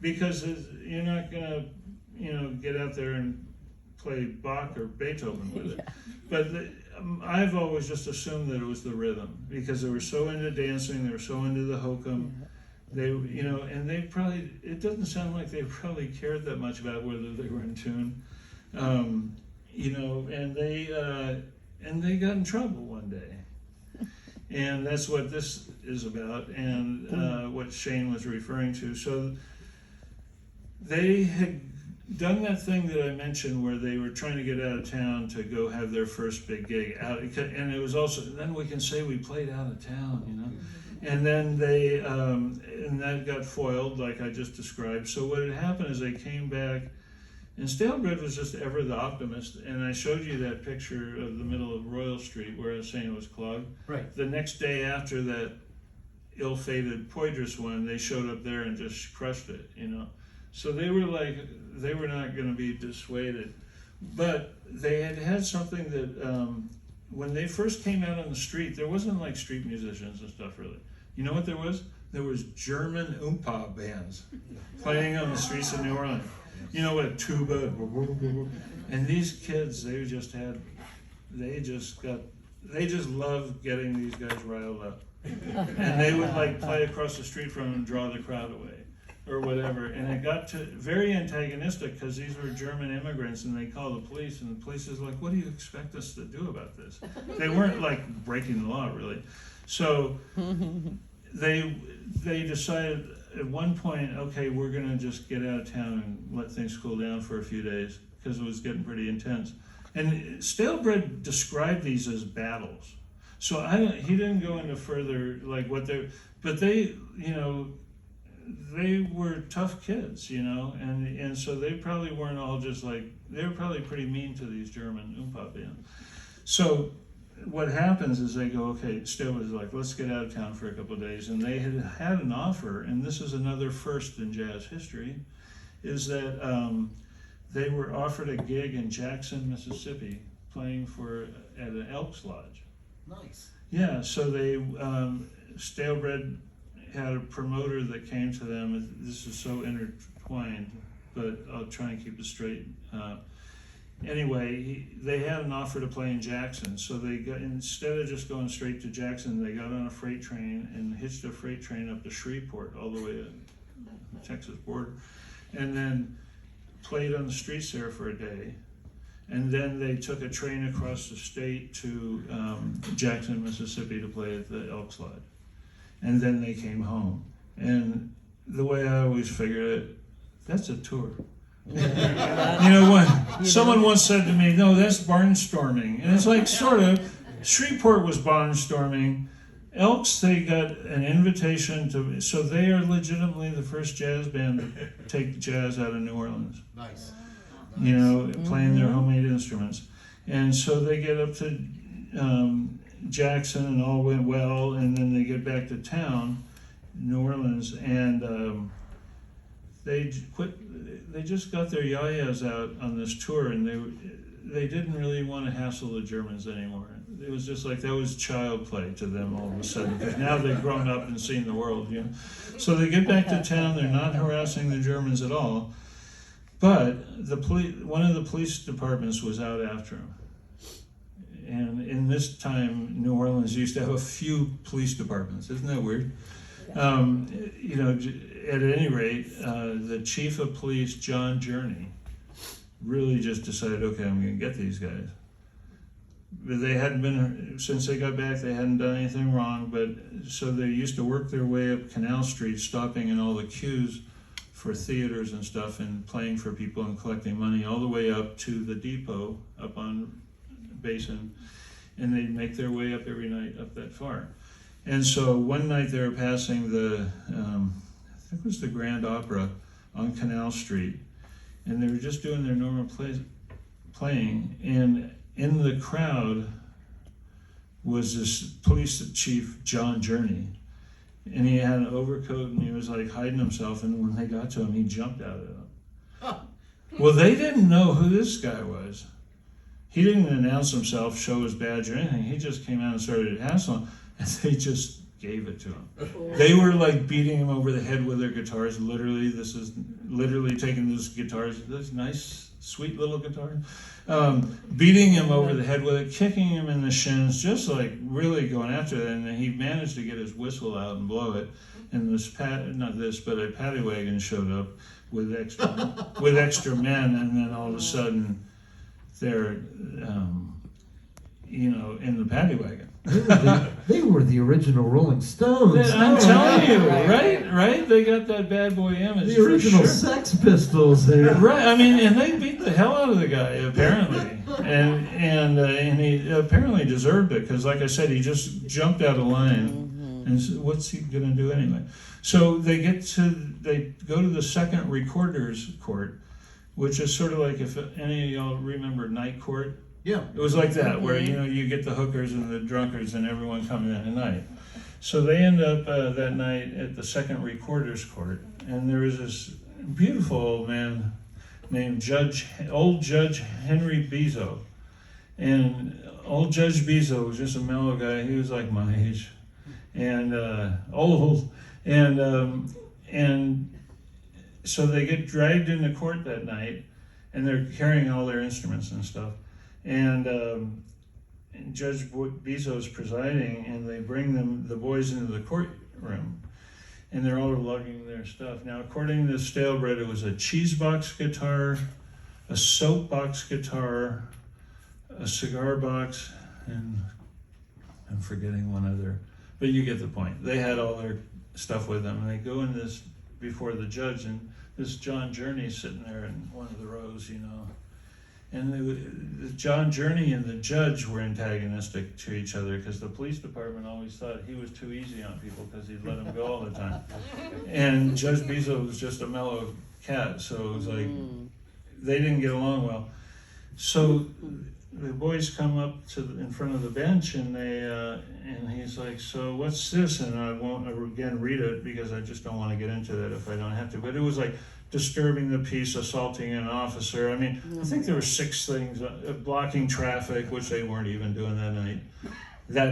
because you're not gonna, get out there and play Bach or Beethoven with it. But I've always just assumed that it was the rhythm, because they were so into dancing, they were so into the hokum. They, and they probably, it doesn't sound like they probably cared that much about whether they were in tune, and they got in trouble one day. And that's what this is about, and what Shane was referring to. So they had done that thing that I mentioned where they were trying to get out of town to go have their first big gig out, and it was also, then we can say we played out of town, you know. And then they, and that got foiled like I just described. So what had happened is they came back, and Stalebread was just ever the optimist. And I showed you that picture of the middle of Royal Street where I was saying it was clogged. Right. The next day after that ill-fated Poydras one, they showed up there and just crushed it, you know. So they were like, they were not going to be dissuaded. But they had had something that, when they first came out on the street, there wasn't like street musicians and stuff really. You know what there was? There was German oompa bands playing on the streets of New Orleans. You know what, tuba, and these kids, they just loved getting these guys riled up. And they would like play across the street from them and draw the crowd away, or whatever. And it got to very antagonistic because these were German immigrants, and they called the police, and the police is like, what do you expect us to do about this? They weren't like breaking the law, really. So they decided at one point, okay, we're gonna just get out of town and let things cool down for a few days because it was getting pretty intense. And Stalebread described these as battles. So he didn't go into further like what they, but they, you know, they were tough kids, you know, and so they probably weren't all just like, they were probably pretty mean to these German oompa bands. So what happens is they go, okay, Still was like, let's get out of town for a couple of days. And they had had an offer, and this is another first in jazz history, is that they were offered a gig in Jackson, Mississippi, playing at an Elks Lodge. Nice. Yeah, so they, Stalebread had a promoter that came to them. This is so intertwined, but I'll try and keep it straight. Anyway, they had an offer to play in Jackson, so they got, instead of just going straight to Jackson, they got on a freight train and hitched a freight train up to Shreveport, all the way to the Texas border, and then played on the streets there for a day. And then they took a train across the state to Jackson, Mississippi to play at the Elks Lodge. And then they came home. And the way I always figure it, that's a tour. You know what? Someone once said to me, no, that's barnstorming. And it's like, sort of, Shreveport was barnstorming. Elks, they got an invitation to, so they are legitimately the first jazz band to take jazz out of New Orleans. Nice. You know, playing their homemade instruments. And so they get up to Jackson and all went well, and then they get back to town, New Orleans, and they just got their yayas out on this tour, and they didn't really want to hassle the Germans anymore. It was just like, that was child play to them all of a sudden, because now they've grown up and seen the world, you know. So they get back to town, they're not harassing the Germans at all, but one of the police departments was out after them. And in this time, New Orleans used to have a few police departments. Isn't that weird? You know, at any rate, the chief of police, John Journey, really just decided, okay, I'm going to get these guys. But they hadn't been, since they got back, they hadn't done anything wrong, but so they used to work their way up Canal Street, stopping in all the queues for theaters and stuff and playing for people and collecting money all the way up to the depot up on Basin, and they'd make their way up every night up that far. And so one night they were passing the, I think it was the Grand Opera on Canal Street, and they were just doing their normal playing, and in the crowd was this police chief, John Journey, and he had an overcoat and he was like hiding himself, and when they got to him, he jumped out at them. Well, they didn't know who this guy was. He didn't announce himself, show his badge or anything. He just came out and started hassling, and they just gave it to him. They were like beating him over the head with their guitars. Literally, this is literally taking those guitars, those nice, sweet little guitars, beating him over the head with it, kicking him in the shins, just like really going after it. And he managed to get his whistle out and blow it. And a paddy wagon showed up with extra men, and then all of a sudden, they're, you know, in the paddy wagon. They were the original Rolling Stones. I'm telling you, Right. right? They got that bad boy image. The for original sure. Sex Pistols there. Right, I mean, and they beat the hell out of the guy apparently, and he apparently deserved it because, like I said, he just jumped out of line, and so what's he gonna do anyway? So they go to the second recorder's court, which is sort of like if any of y'all remember Night Court. Yeah. It was like that, where you get the hookers and the drunkards and everyone coming in at night. So they end up that night at the second recorder's court, and there is this beautiful old man named Old Judge Henry Bezos. And Old Judge Bezos was just a mellow guy. He was like my age, and old, and so they get dragged into court that night, and they're carrying all their instruments and stuff. And Judge Bezos presiding, and they bring the boys into the courtroom, and they're all lugging their stuff. Now, according to Stalebread, it was a cheese box guitar, a soap box guitar, a cigar box, and I'm forgetting one other, but you get the point. They had all their stuff with them, and they go in this before the judge, and this John Journey's sitting there in one of the rows, And the John Journey and the judge were antagonistic to each other because the police department always thought he was too easy on people because he'd let them go all the time. And Judge Bezos was just a mellow cat, so it was like they didn't get along well. So the boys come up in front of the bench, and and he's like, "So what's this?" And I won't again read it because I just don't want to get into that if I don't have to. But it was like disturbing the peace, assaulting an officer. I mean, I think there were 6 things: blocking traffic, which they weren't even doing that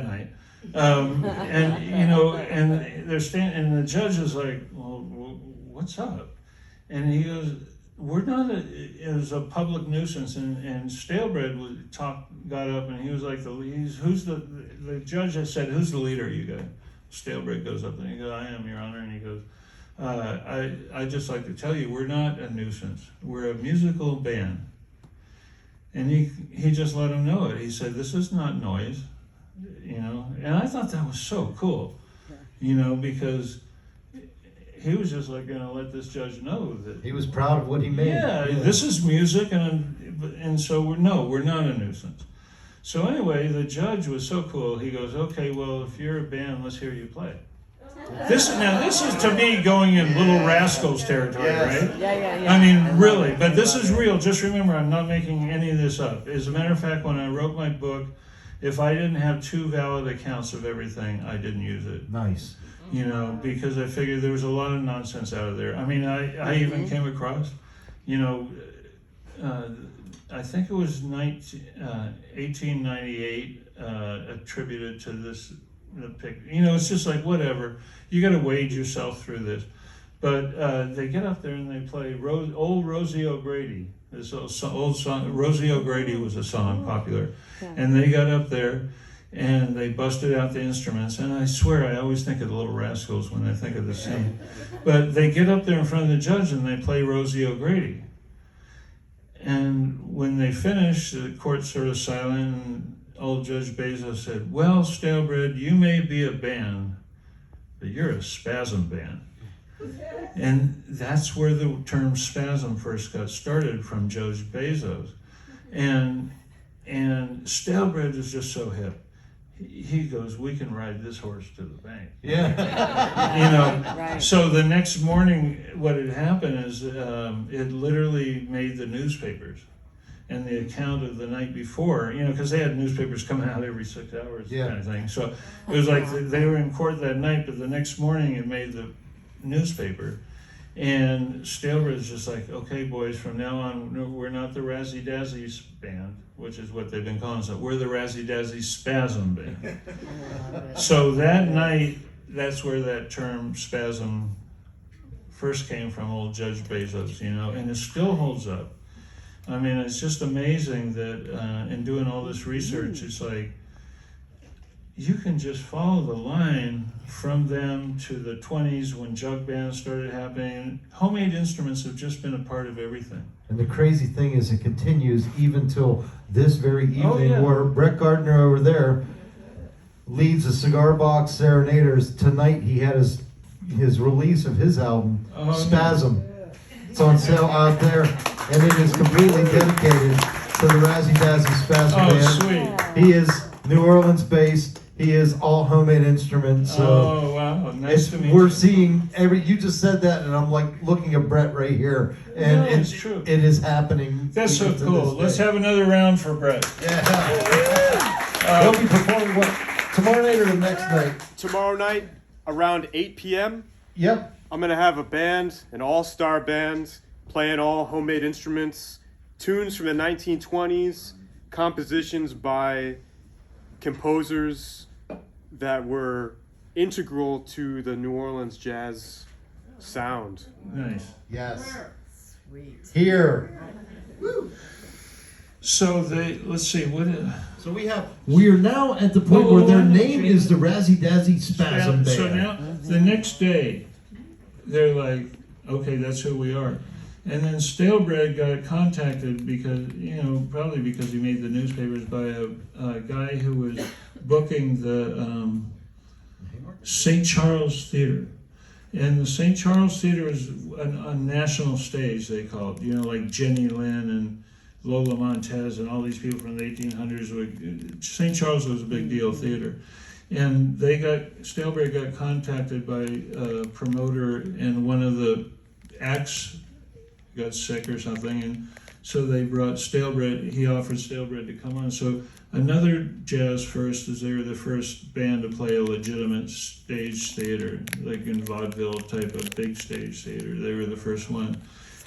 night. And they're standing, and the judge is like, "Well, what's up?" And he goes, "We're not it was a public nuisance." And Stalebread got up, and he was like, the judge had said, "Who's the leader, you guys?" Stalebread goes up, and he goes, "I am, Your Honor." And he goes, I'd just like to tell you, we're not a nuisance. We're a musical band." And he just let him know it. He said, "This is not noise," And I thought that was so cool, because he was just like going to let this judge know that He was proud of what he made. Yeah, this is music, and so we're not a nuisance. So anyway, the judge was so cool. He goes, "Okay, well, if you're a band, let's hear you play." This is to me going in Little Rascals territory, right? Yeah. I mean, really, but this is real. Just remember, I'm not making any of this up. As a matter of fact, when I wrote my book, if I didn't have 2 valid accounts of everything, I didn't use it. Nice. Because I figured there was a lot of nonsense out of there. I mean, I even came across, I think it was 1898, attributed to this pic. It's just like, whatever. You got to wade yourself through this. But they get up there and they play Old Rosie O'Grady. This old song. Rosie O'Grady was a song popular. Yeah. And they got up there and they busted out the instruments. And I swear, I always think of the Little Rascals when I think of the scene. But they get up there in front of the judge and they play Rosie O'Grady. And when they finish, the court's sort of silent, and old Judge Bezos said, "Well, Stalebread, you may be a band, but you're a spasm band." And that's where the term spasm first got started, from Judge Bezos. And Stalebread is just so hip. He goes, "We can ride this horse to the bank." Yeah. Right. So the next morning, what had happened is it literally made the newspapers. And the account of the night before, because they had newspapers coming out every 6 hours, kind of thing. So it was like they were in court that night, but the next morning it made the newspaper. And Stalebread's just like, "Okay, boys, from now on, we're not the Razzy Dazzy Band," which is what they've been calling us. We're the Razzy Dazzy Spasm Band. So that night, that's where that term spasm first came from, old Judge Bezos, and it still holds up. I mean, it's just amazing that in doing all this research, it's like you can just follow the line from them to the 20s when jug bands started happening. Homemade instruments have just been a part of everything. And the crazy thing is, it continues even till this very evening, where Brett Gardner over there leads the Cigar Box Serenaders. Tonight he had his release of his album, Spasm. It's on sale out there, and it is completely dedicated to the Razzy Dazzy Spasm band. Sweet. He is New Orleans based. He is all homemade instruments. So wow, nice to meet we're you. seeing you just said that, and I'm like looking at Brett right here, and it's true. It is happening. That's so even to cool. this Let's day. have another round for Brett. Yeah. He'll be performing what? Tomorrow night or the next night? Tomorrow night around 8 p.m. Yep. I'm gonna have a band, an all-star band, playing all homemade instruments, tunes from the 1920s, compositions by composers that were integral to the New Orleans jazz sound. Nice. Yes. Sweet. Here. So let's see, what So we are now at the point where their name is the Razzy Dazzy Spasm Band. So now, the next day, they're like, okay, that's who we are. And then Stalebread got contacted because, probably because he made the newspapers by a guy who was booking the St. Charles Theater. And the St. Charles Theater is a national stage, they call it, like Jenny Lynn and Lola Montez and all these people from the 1800s. St. Charles was a big deal theater. And Stalebread got contacted by a promoter, and one of the acts got sick or something, and so they brought Stalebread. He offered Stalebread to come on. So another jazz first is they were the first band to play a legitimate stage theater, like in vaudeville type of big stage theater. They were the first one,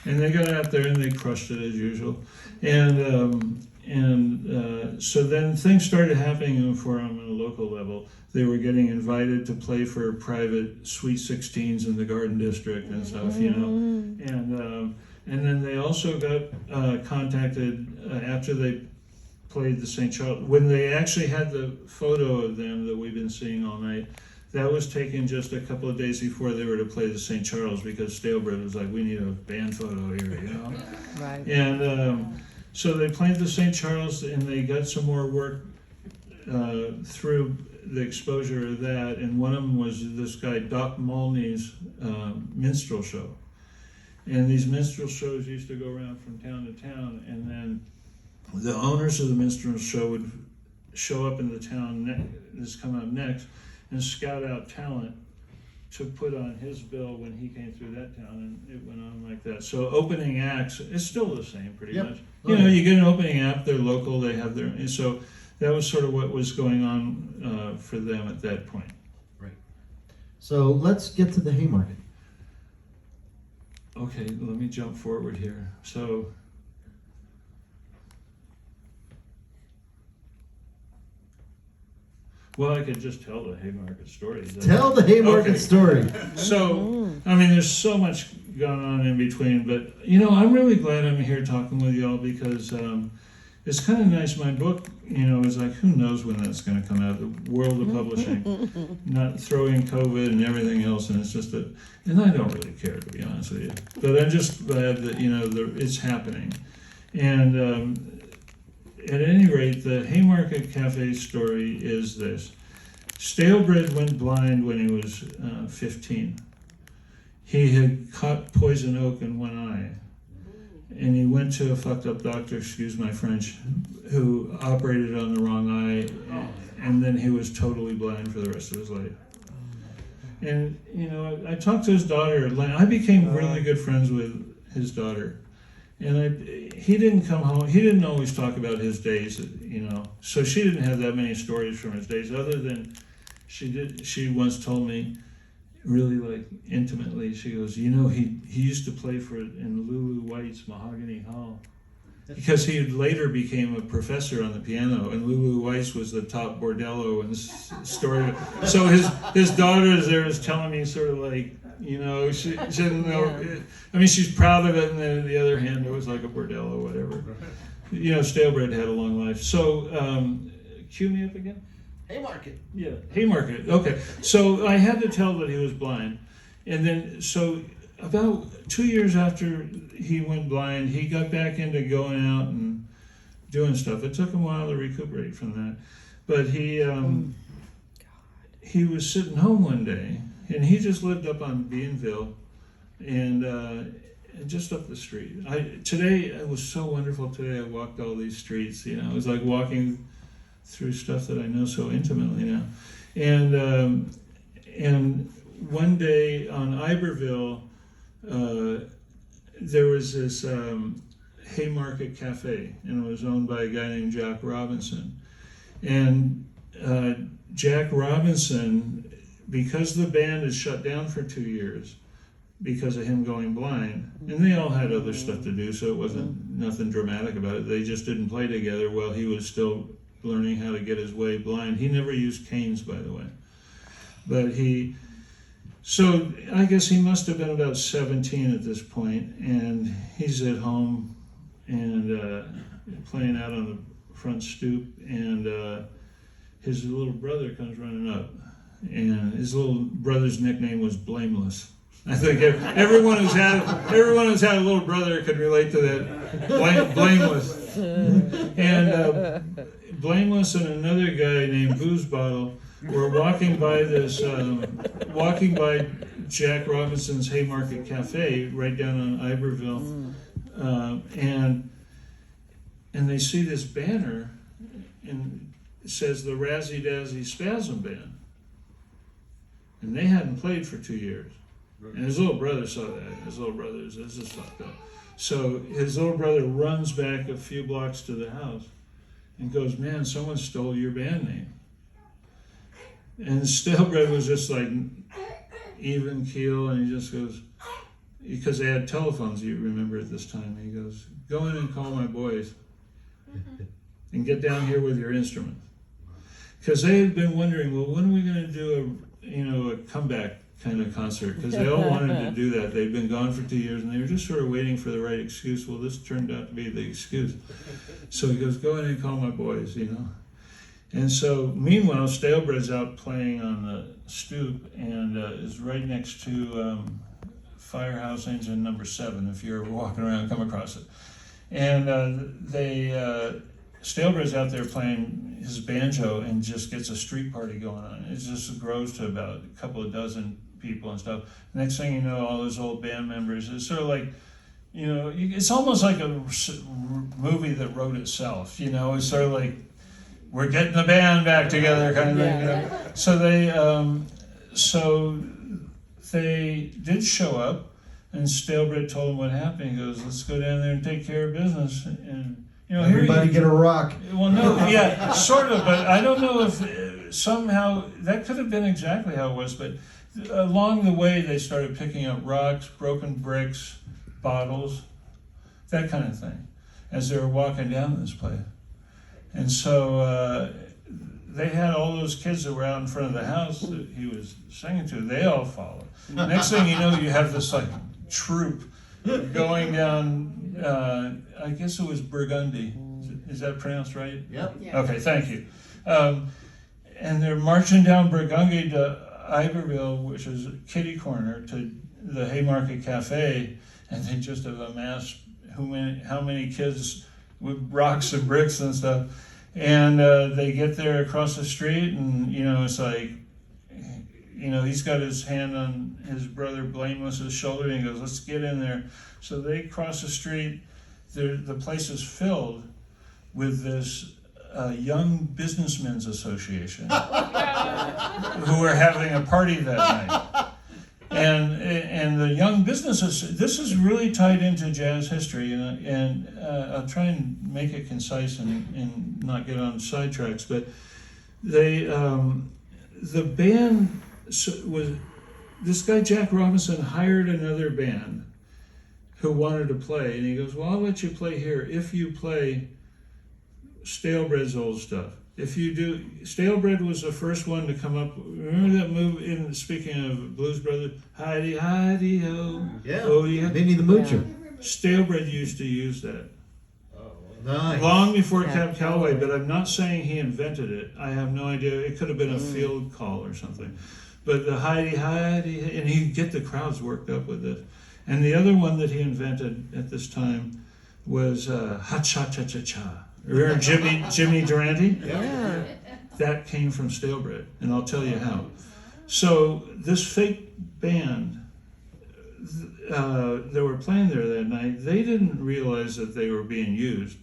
and they got out there and they crushed it as usual. So then things started happening for them on a local level. They were getting invited to play for private Sweet 16s in the Garden District and stuff, And then they also got contacted after they played the St. Charles. When they actually had the photo of them that we've been seeing all night, that was taken just a couple of days before they were to play the St. Charles, because Stalebread was like, we need a band photo here, Right. And so they played the St. Charles, and they got some more work through the exposure of that. And one of them was this guy, Doc Mulney's minstrel show. And these minstrel shows used to go around from town to town, and then the owners of the minstrel show would show up in the town that's coming up next and scout out talent to put on his bill when he came through that town, and it went on like that. So opening acts, it's still the same pretty much. You get an opening act, they're local, they have their, and so that was sort of what was going on for them at that point. Right. So let's get to the Haymarket. Okay, let me jump forward here. So, well, I could just tell the Haymarket story. Tell the Haymarket story. So, I mean, there's so much going on in between, but, I'm really glad I'm here talking with y'all, because it's kind of nice. My book, is like, who knows when that's going to come out, the world of publishing, not throwing COVID and everything else, and it's just and I don't really care, to be honest with you, but I'm just glad that, it's happening. And at any rate, the Haymarket Cafe story is this. Stalebread went blind when he was 15. He had caught poison oak in one eye. And he went to a fucked up doctor, excuse my French, who operated on the wrong eye, and then he was totally blind for the rest of his life. And, I talked to his daughter. I became really good friends with his daughter. And he didn't come home. He didn't always talk about his days, So she didn't have that many stories from his days, other than she once told me, really like intimately, she goes, he used to play in Lulu White's Mahogany Hall, because he later became a professor on the piano, and Lulu White's was the top bordello in this story. So his daughter is there is telling me sort of like, she didn't know. Yeah. I mean, she's proud of it, and then on the other hand, it was like a bordello, whatever. Stalebread had a long life. So, cue me up again. Haymarket. Yeah, Haymarket. Okay, so I had to tell that he was blind, and then so about 2 years after he went blind, he got back into going out and doing stuff. It took him a while to recuperate from that, but he he was sitting home one day, and he just lived up on Beanville, and just up the street. Today it was so wonderful. Today I walked all these streets. You know, it was like walking through stuff that I know so intimately now. And one day on Iberville, there was this Haymarket Cafe, and it was owned by a guy named Jack Robinson. And Jack Robinson, because the band had shut down for 2 years because of him going blind, and they all had other stuff to do, so it wasn't nothing dramatic about it. They just didn't play together while he was still learning how to get his way blind. He never used canes, by the way. But so I guess he must have been about 17 at this point, and he's at home and playing out on the front stoop, and his little brother comes running up, and his little brother's nickname was Blameless. I think everyone who's had a little brother could relate to that. Blameless. And Blameless and another guy named Booze Bottle were walking by Jack Robinson's Haymarket Cafe right down on Iberville, and they see this banner, and it says the Razzy Dazzy Spasm Band, and they hadn't played for 2 years. And his little brother saw that. His little brother says, "This is fucked up." So his little brother runs back a few blocks to the house and goes, "Man, someone stole your band name." And Stalebread was just like even keel, and he just goes, because they had telephones, you remember at this time, he goes, "Go in and call my boys and get down here with your instruments." Because they had been wondering, well, when are we going to do a comeback kind of concert? Because they all wanted to do that. They'd been gone for 2 years, and they were just sort of waiting for the right excuse. Well, this turned out to be the excuse. So he goes, "Go in and call my boys," And so, meanwhile, Stalebread's out playing on the stoop, and is right next to Firehouse Engine number 7, if you're walking around and come across it. And Stalebread's out there playing his banjo and just gets a street party going on. It just grows to about a couple of dozen people and stuff. Next thing you know, all those old band members, it's sort of like, it's almost like a movie that wrote itself. It's sort of like, we're getting the band back together kind of thing. So they did show up, and Stalebread told him what happened. He goes, "Let's go down there and take care of business." And everybody get a rock. Well, no, yeah, sort of, but I don't know if somehow that could have been exactly how it was. But along the way, they started picking up rocks, broken bricks, bottles, that kind of thing, as they were walking down this place. And so they had all those kids that were out in front of the house that he was singing to. They all followed. Next thing you know, you have this like troop going down. I guess it was Burgundy. Is that pronounced right? Yep. Yeah. Okay, thank you. And they're marching down Burgundy to Iberville, which is kitty corner, to the Haymarket Cafe, and they just have amassed how many kids with rocks and bricks and stuff. And they get there across the street, and it's like, he's got his hand on his brother Blameless's shoulder, and he goes, "Let's get in there." So they cross the street. The place is filled with this Young Businessmen's Association who are having a party that night. And the young businesses, this is really tied into jazz history, and I'll try and make it concise and not get on sidetracks, but the band was, this guy Jack Robinson hired another band who wanted to play, and he goes, "Well, I'll let you play here if you play Stalebread's old stuff. If you do," Stalebread was the first one to come up. Remember that move? Speaking of Blues Brothers, "Heidi, Heidi, ho, Yeah. oh yeah." Minnie the Moocher. Stalebread used to use that Nice. long before Cab Calloway, but I'm not saying he invented it. I have no idea. It could have been a field call or something. But the Heidi, Heidi, and he'd get the crowds worked up with it. And the other one that he invented at this time was Ha Cha Cha Cha Cha. Remember Jimmy Durante? Yeah. that came from Stalebread, and I'll tell you how. So this fake band, they were playing there that night. They didn't realize that they were being used.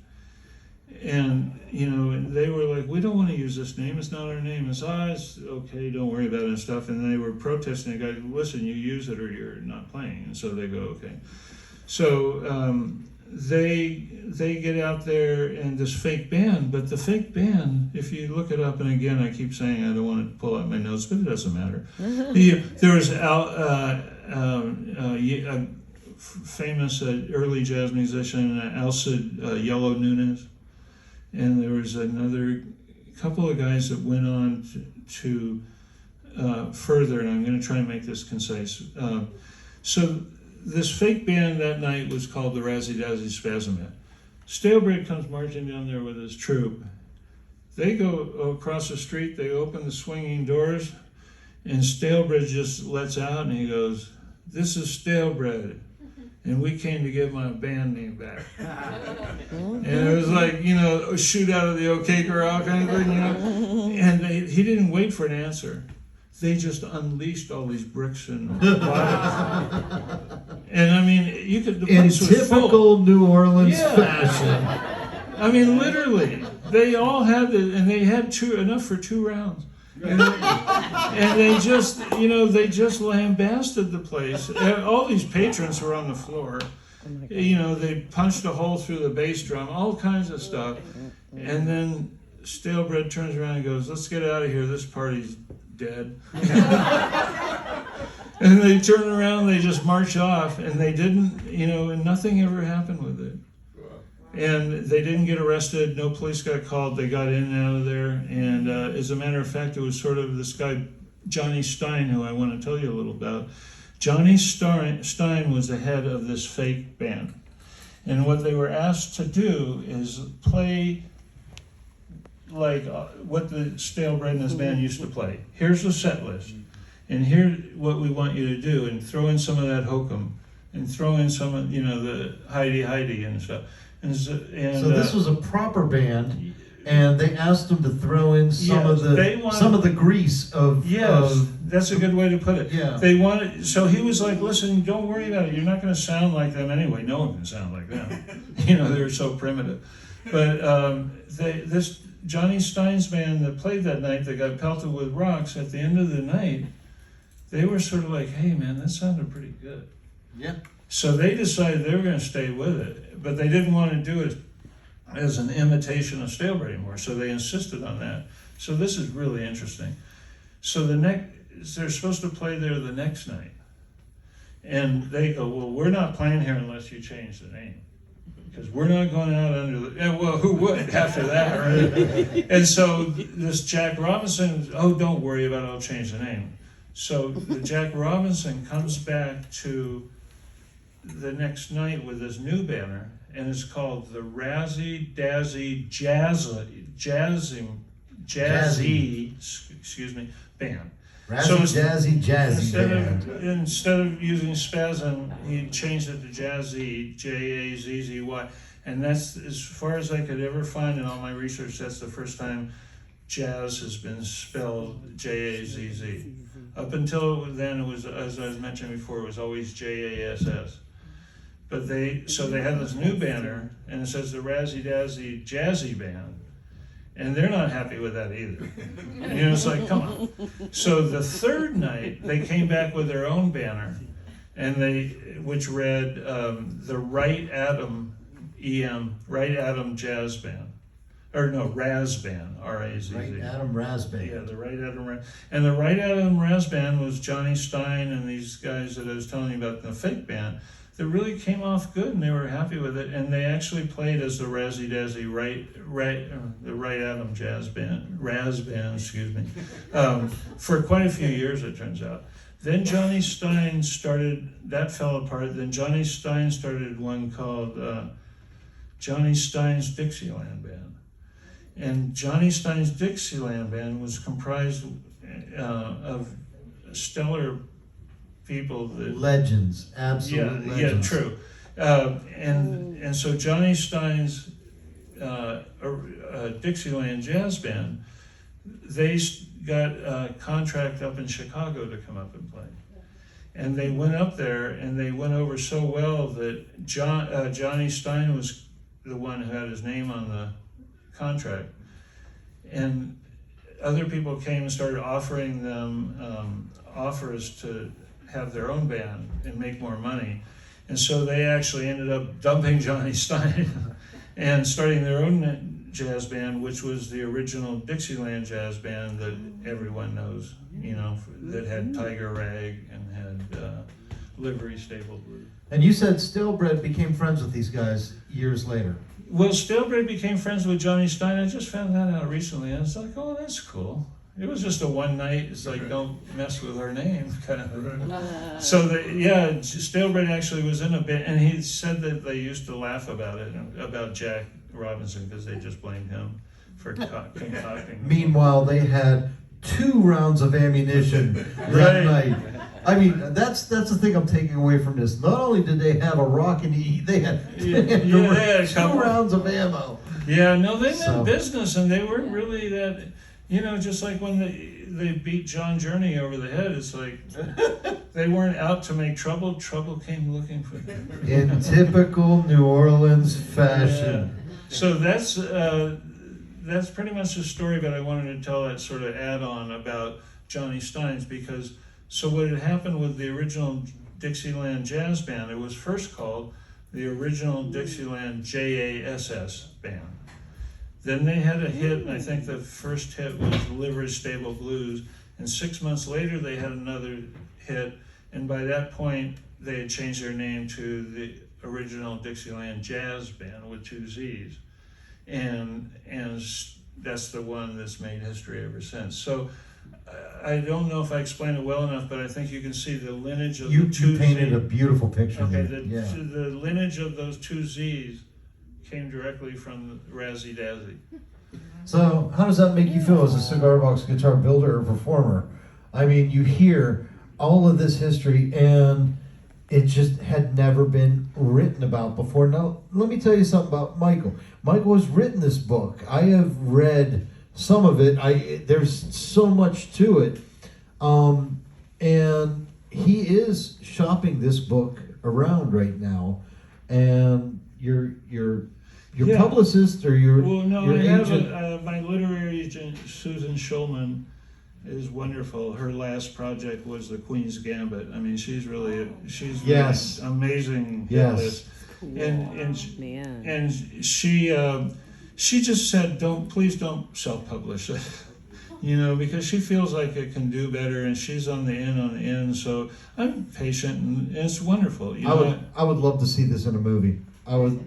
And, and they were like, we don't want to use this name. It's not our name. It's okay, don't worry about it and stuff. And they were protesting. The guy, listen, you use it or you're not playing. And so they go, okay. So they get out there and this fake band. But the fake band, if you look it up, and again, I keep saying I don't want to pull out my notes, but it doesn't matter. There was a famous early jazz musician, Alcid Yellow Nunez. And there was another couple of guys that went on to further, and I'm going to try and make this concise. So this fake band that night was called the Razzy Dazzy Spasm Band. Stalebread comes marching down there with his troupe. They go across the street, they open the swinging doors, and Stalebread just lets out and he goes, "This is Stalebread, and we came to get my band name back." And it was like, a shoot out of the OK Corral kind of thing, And he didn't wait for an answer. They just unleashed all these bricks and bottles. And I mean, the place was full. In typical New Orleans fashion. I mean, literally, they all had it, and they had enough for 2 rounds. And they just, they just lambasted the place. All these patrons were on the floor. They punched a hole through the bass drum, all kinds of stuff. And then Stalebread turns around and goes, "Let's get out of here. This party's dead." And they turn around, they just march off, and they didn't, and nothing ever happened with it. And they didn't get arrested. No police got called. They got in and out of there. And as a matter of fact, it was sort of this guy, Johnny Stein, who I want to tell you a little about. Johnny Stein was the head of this fake band. And what they were asked to do is play like what the Stalebread and his band used to play. Here's the set list. And here's what we want you to do. And throw in some of that hokum. And throw in some of, the Heidi and stuff. So this was a proper band, and they asked them to throw in some of the grease of. Yes, that's a good way to put it. Yeah. They wanted. So he was like, "Listen, don't worry about it. You're not going to sound like them anyway. No one can sound like them. They're so primitive." But this Johnny Stein's band that played that night, that got pelted with rocks at the end of the night, they were sort of like, "Hey, man, that sounded pretty good." Yeah. So they decided they were going to stay with it, but they didn't want to do it as an imitation of Stalebread anymore. So they insisted on that. So this is really interesting. So they're supposed to play there the next night, and they go, "Well, we're not playing here unless you change the name, because we're not going out under the." Yeah, well, who would after that, right? And so this Jack Robinson, "Oh, don't worry about it. I'll change the name." So the Jack Robinson comes back to the next night with this new banner, and it's called the Razzy Dazzy Band. Razzy Dazzy Band. Instead of using Spasm, he changed it to Jazzy, Jazzy, and that's, as far as I could ever find in all my research, that's the first time jazz has been spelled Jazz. Up until then, it was, as I was mentioning before, it was always Jass. But they had this new banner, and it says the Razzy Dazzy Jazzy Band, and they're not happy with that either. It's like, come on. So the third night, they came back with their own banner, which read the Right Atom Jazz Band. Or no, Raz Band, R-A-Z-Z. Right Atom Raz Band. Yeah, the Right Atom Raz. And the Right Atom Raz Band was Johnny Stein and these guys that I was telling you about, the fake band, that really came off good, and they were happy with it. And they actually played as the Razzy Dazzy the Right Atom Jazz Band, Raz Band, excuse me, for quite a few years, it turns out. Then Johnny Stein started, that fell apart. Then Johnny Stein started one called Johnny Stein's Dixieland Band. And Johnny Stein's Dixieland Band was comprised of stellar people. Legends, absolute legends. Yeah, true. And so Johnny Stein's Dixieland Jazz Band they got a contract up in Chicago to come up and play. And they went up there, and they went over so well that Johnny Stein was the one who had his name on the contract. And other people came and started offering them offers to have their own band and make more money. And so they actually ended up dumping Johnny Stein and starting their own jazz band, which was the original Dixieland jazz band that everyone knows, you know, that had Tiger Rag and had Livery Stable Blues. And you said Stalebread became friends with these guys years later. Well, Stalebread became friends with Johnny Stein. I just found that out recently, and it's like, oh, that's cool. It was just a one night. It's like, don't mess with our name, kind of thing. So Stalebread actually was in a band, and he said that they used to laugh about it, about Jack Robinson, because they just blamed him for concocting. Meanwhile, they had 2 rounds of ammunition that night. I mean, that's the thing I'm taking away from this. Not only did they have a rockin' they had 2 rounds of ammo. Yeah, no, they meant business, and they weren't really that, you know, just like when they beat John Journey over the head, it's like they weren't out to make trouble. Trouble came looking for them. In typical New Orleans fashion. Yeah. So that's pretty much the story, but I wanted to tell that sort of add-on about Johnny Stein's, because so what had happened with the original Dixieland Jazz Band, it was first called the original Dixieland JASS Band. Then they had a hit, and I think the first hit was Livery Stable Blues, and 6 months later they had another hit, and by that point they had changed their name to the original Dixieland Jazz Band with 2 Z's. And that's the one that's made history ever since. So I don't know if I explained it well enough, but I think you can see the lineage of the 2 Z's. You painted a beautiful picture. Okay, the lineage of those 2 Z's came directly from Razzy Dazzy. So how does that make you feel as a cigar box guitar builder or performer? I mean, you hear all of this history, and it just had never been written about before. Now, let me tell you something about Michael. Michael has written this book. I have read some of it. There's so much to it. And he is shopping this book around right now. And your publicist or your agent? My literary agent, Susan Schulman, is wonderful. Her last project was the Queen's Gambit. I mean, she's really amazing. Yes. Cool. And she just said, please don't self-publish it. You know, because she feels like it can do better, and she's on the end. So I'm patient, and it's wonderful. I would love to see this in a movie. I would.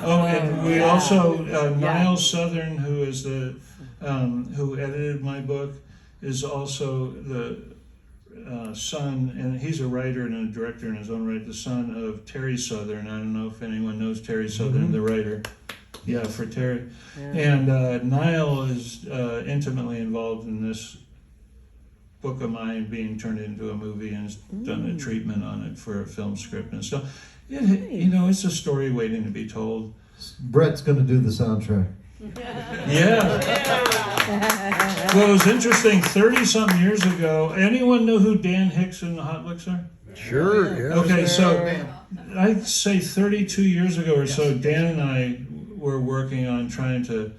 Oh, and we also Niall Southern, who is who edited my book, is also the son, and he's a writer and a director in his own right, the son of Terry Southern. I don't know if anyone knows Terry Southern, the writer. Yeah, for Terry. Yeah. And Niall is intimately involved in this book of mine being turned into a movie, and has done a treatment on it for a film script and stuff. It's a story waiting to be told. Brett's going to do the soundtrack. Yeah. Well, it was interesting. 30-something years ago, anyone know who Dan Hicks and the Hot Licks are? Sure. Yeah. Okay, so I'd say 32 years ago or so, Dan and I were working on trying to,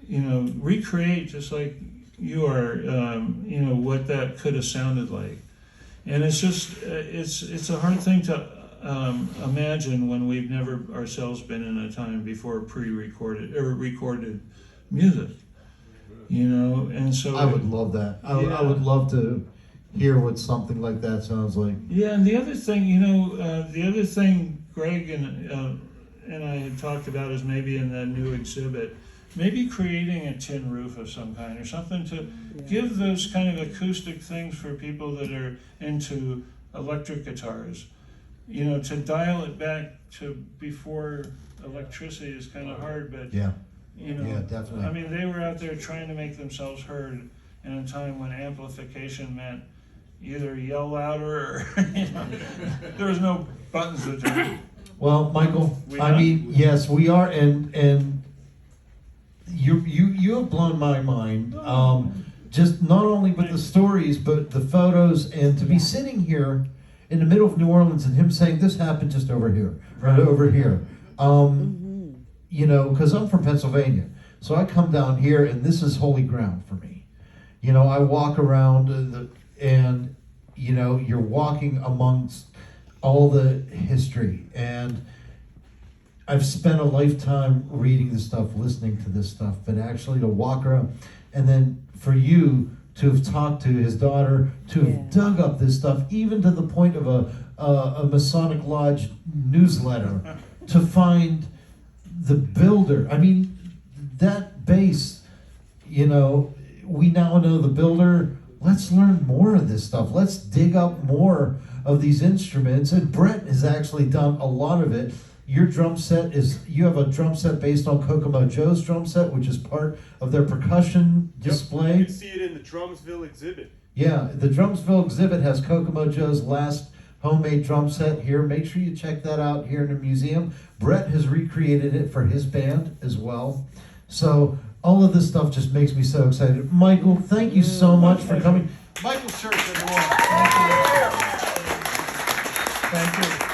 recreate, just like you are, what that could have sounded like. And it's just, it's a hard thing to imagine when we've never ourselves been in a time before pre-recorded or recorded music, and so I would love that. I would love to hear what something like that sounds like. Yeah, and the other thing, Greg and I had talked about is maybe in the new exhibit, maybe creating a tin roof of some kind or something to give those kind of acoustic things for people that are into electric guitars. To dial it back to before electricity is kind of hard, but definitely. I mean, they were out there trying to make themselves heard in a time when amplification meant either yell louder or there was no buttons to turn. Well, Michael, yes, we are, and you have blown my mind. Just not only with the stories, but the photos, and to be sitting here in the middle of New Orleans and him saying this happened just over here, right over here. You know, because I'm from Pennsylvania, so I come down here and this is holy ground for me. You know, I walk around and you know, you're walking amongst all the history, and I've spent a lifetime reading this stuff, listening to this stuff, but actually to walk around, and then for you to have talked to his daughter, to have dug up this stuff, even to the point of a Masonic Lodge newsletter, to find the builder. I mean, that base, you know, we now know the builder. Let's learn more of this stuff. Let's dig up more of these instruments. And Brett has actually done a lot of it. Your drum set you have a drum set based on Kokomo Joe's drum set, which is part of their percussion display. You can see it in the Drumsville exhibit. Yeah, the Drumsville exhibit has Kokomo Joe's last homemade drum set here. Make sure you check that out here in the museum. Brett has recreated it for his band as well. So all of this stuff just makes me so excited. Michael, thank you so much for coming. Michael Schurtz, everyone. Thank you. Thank you.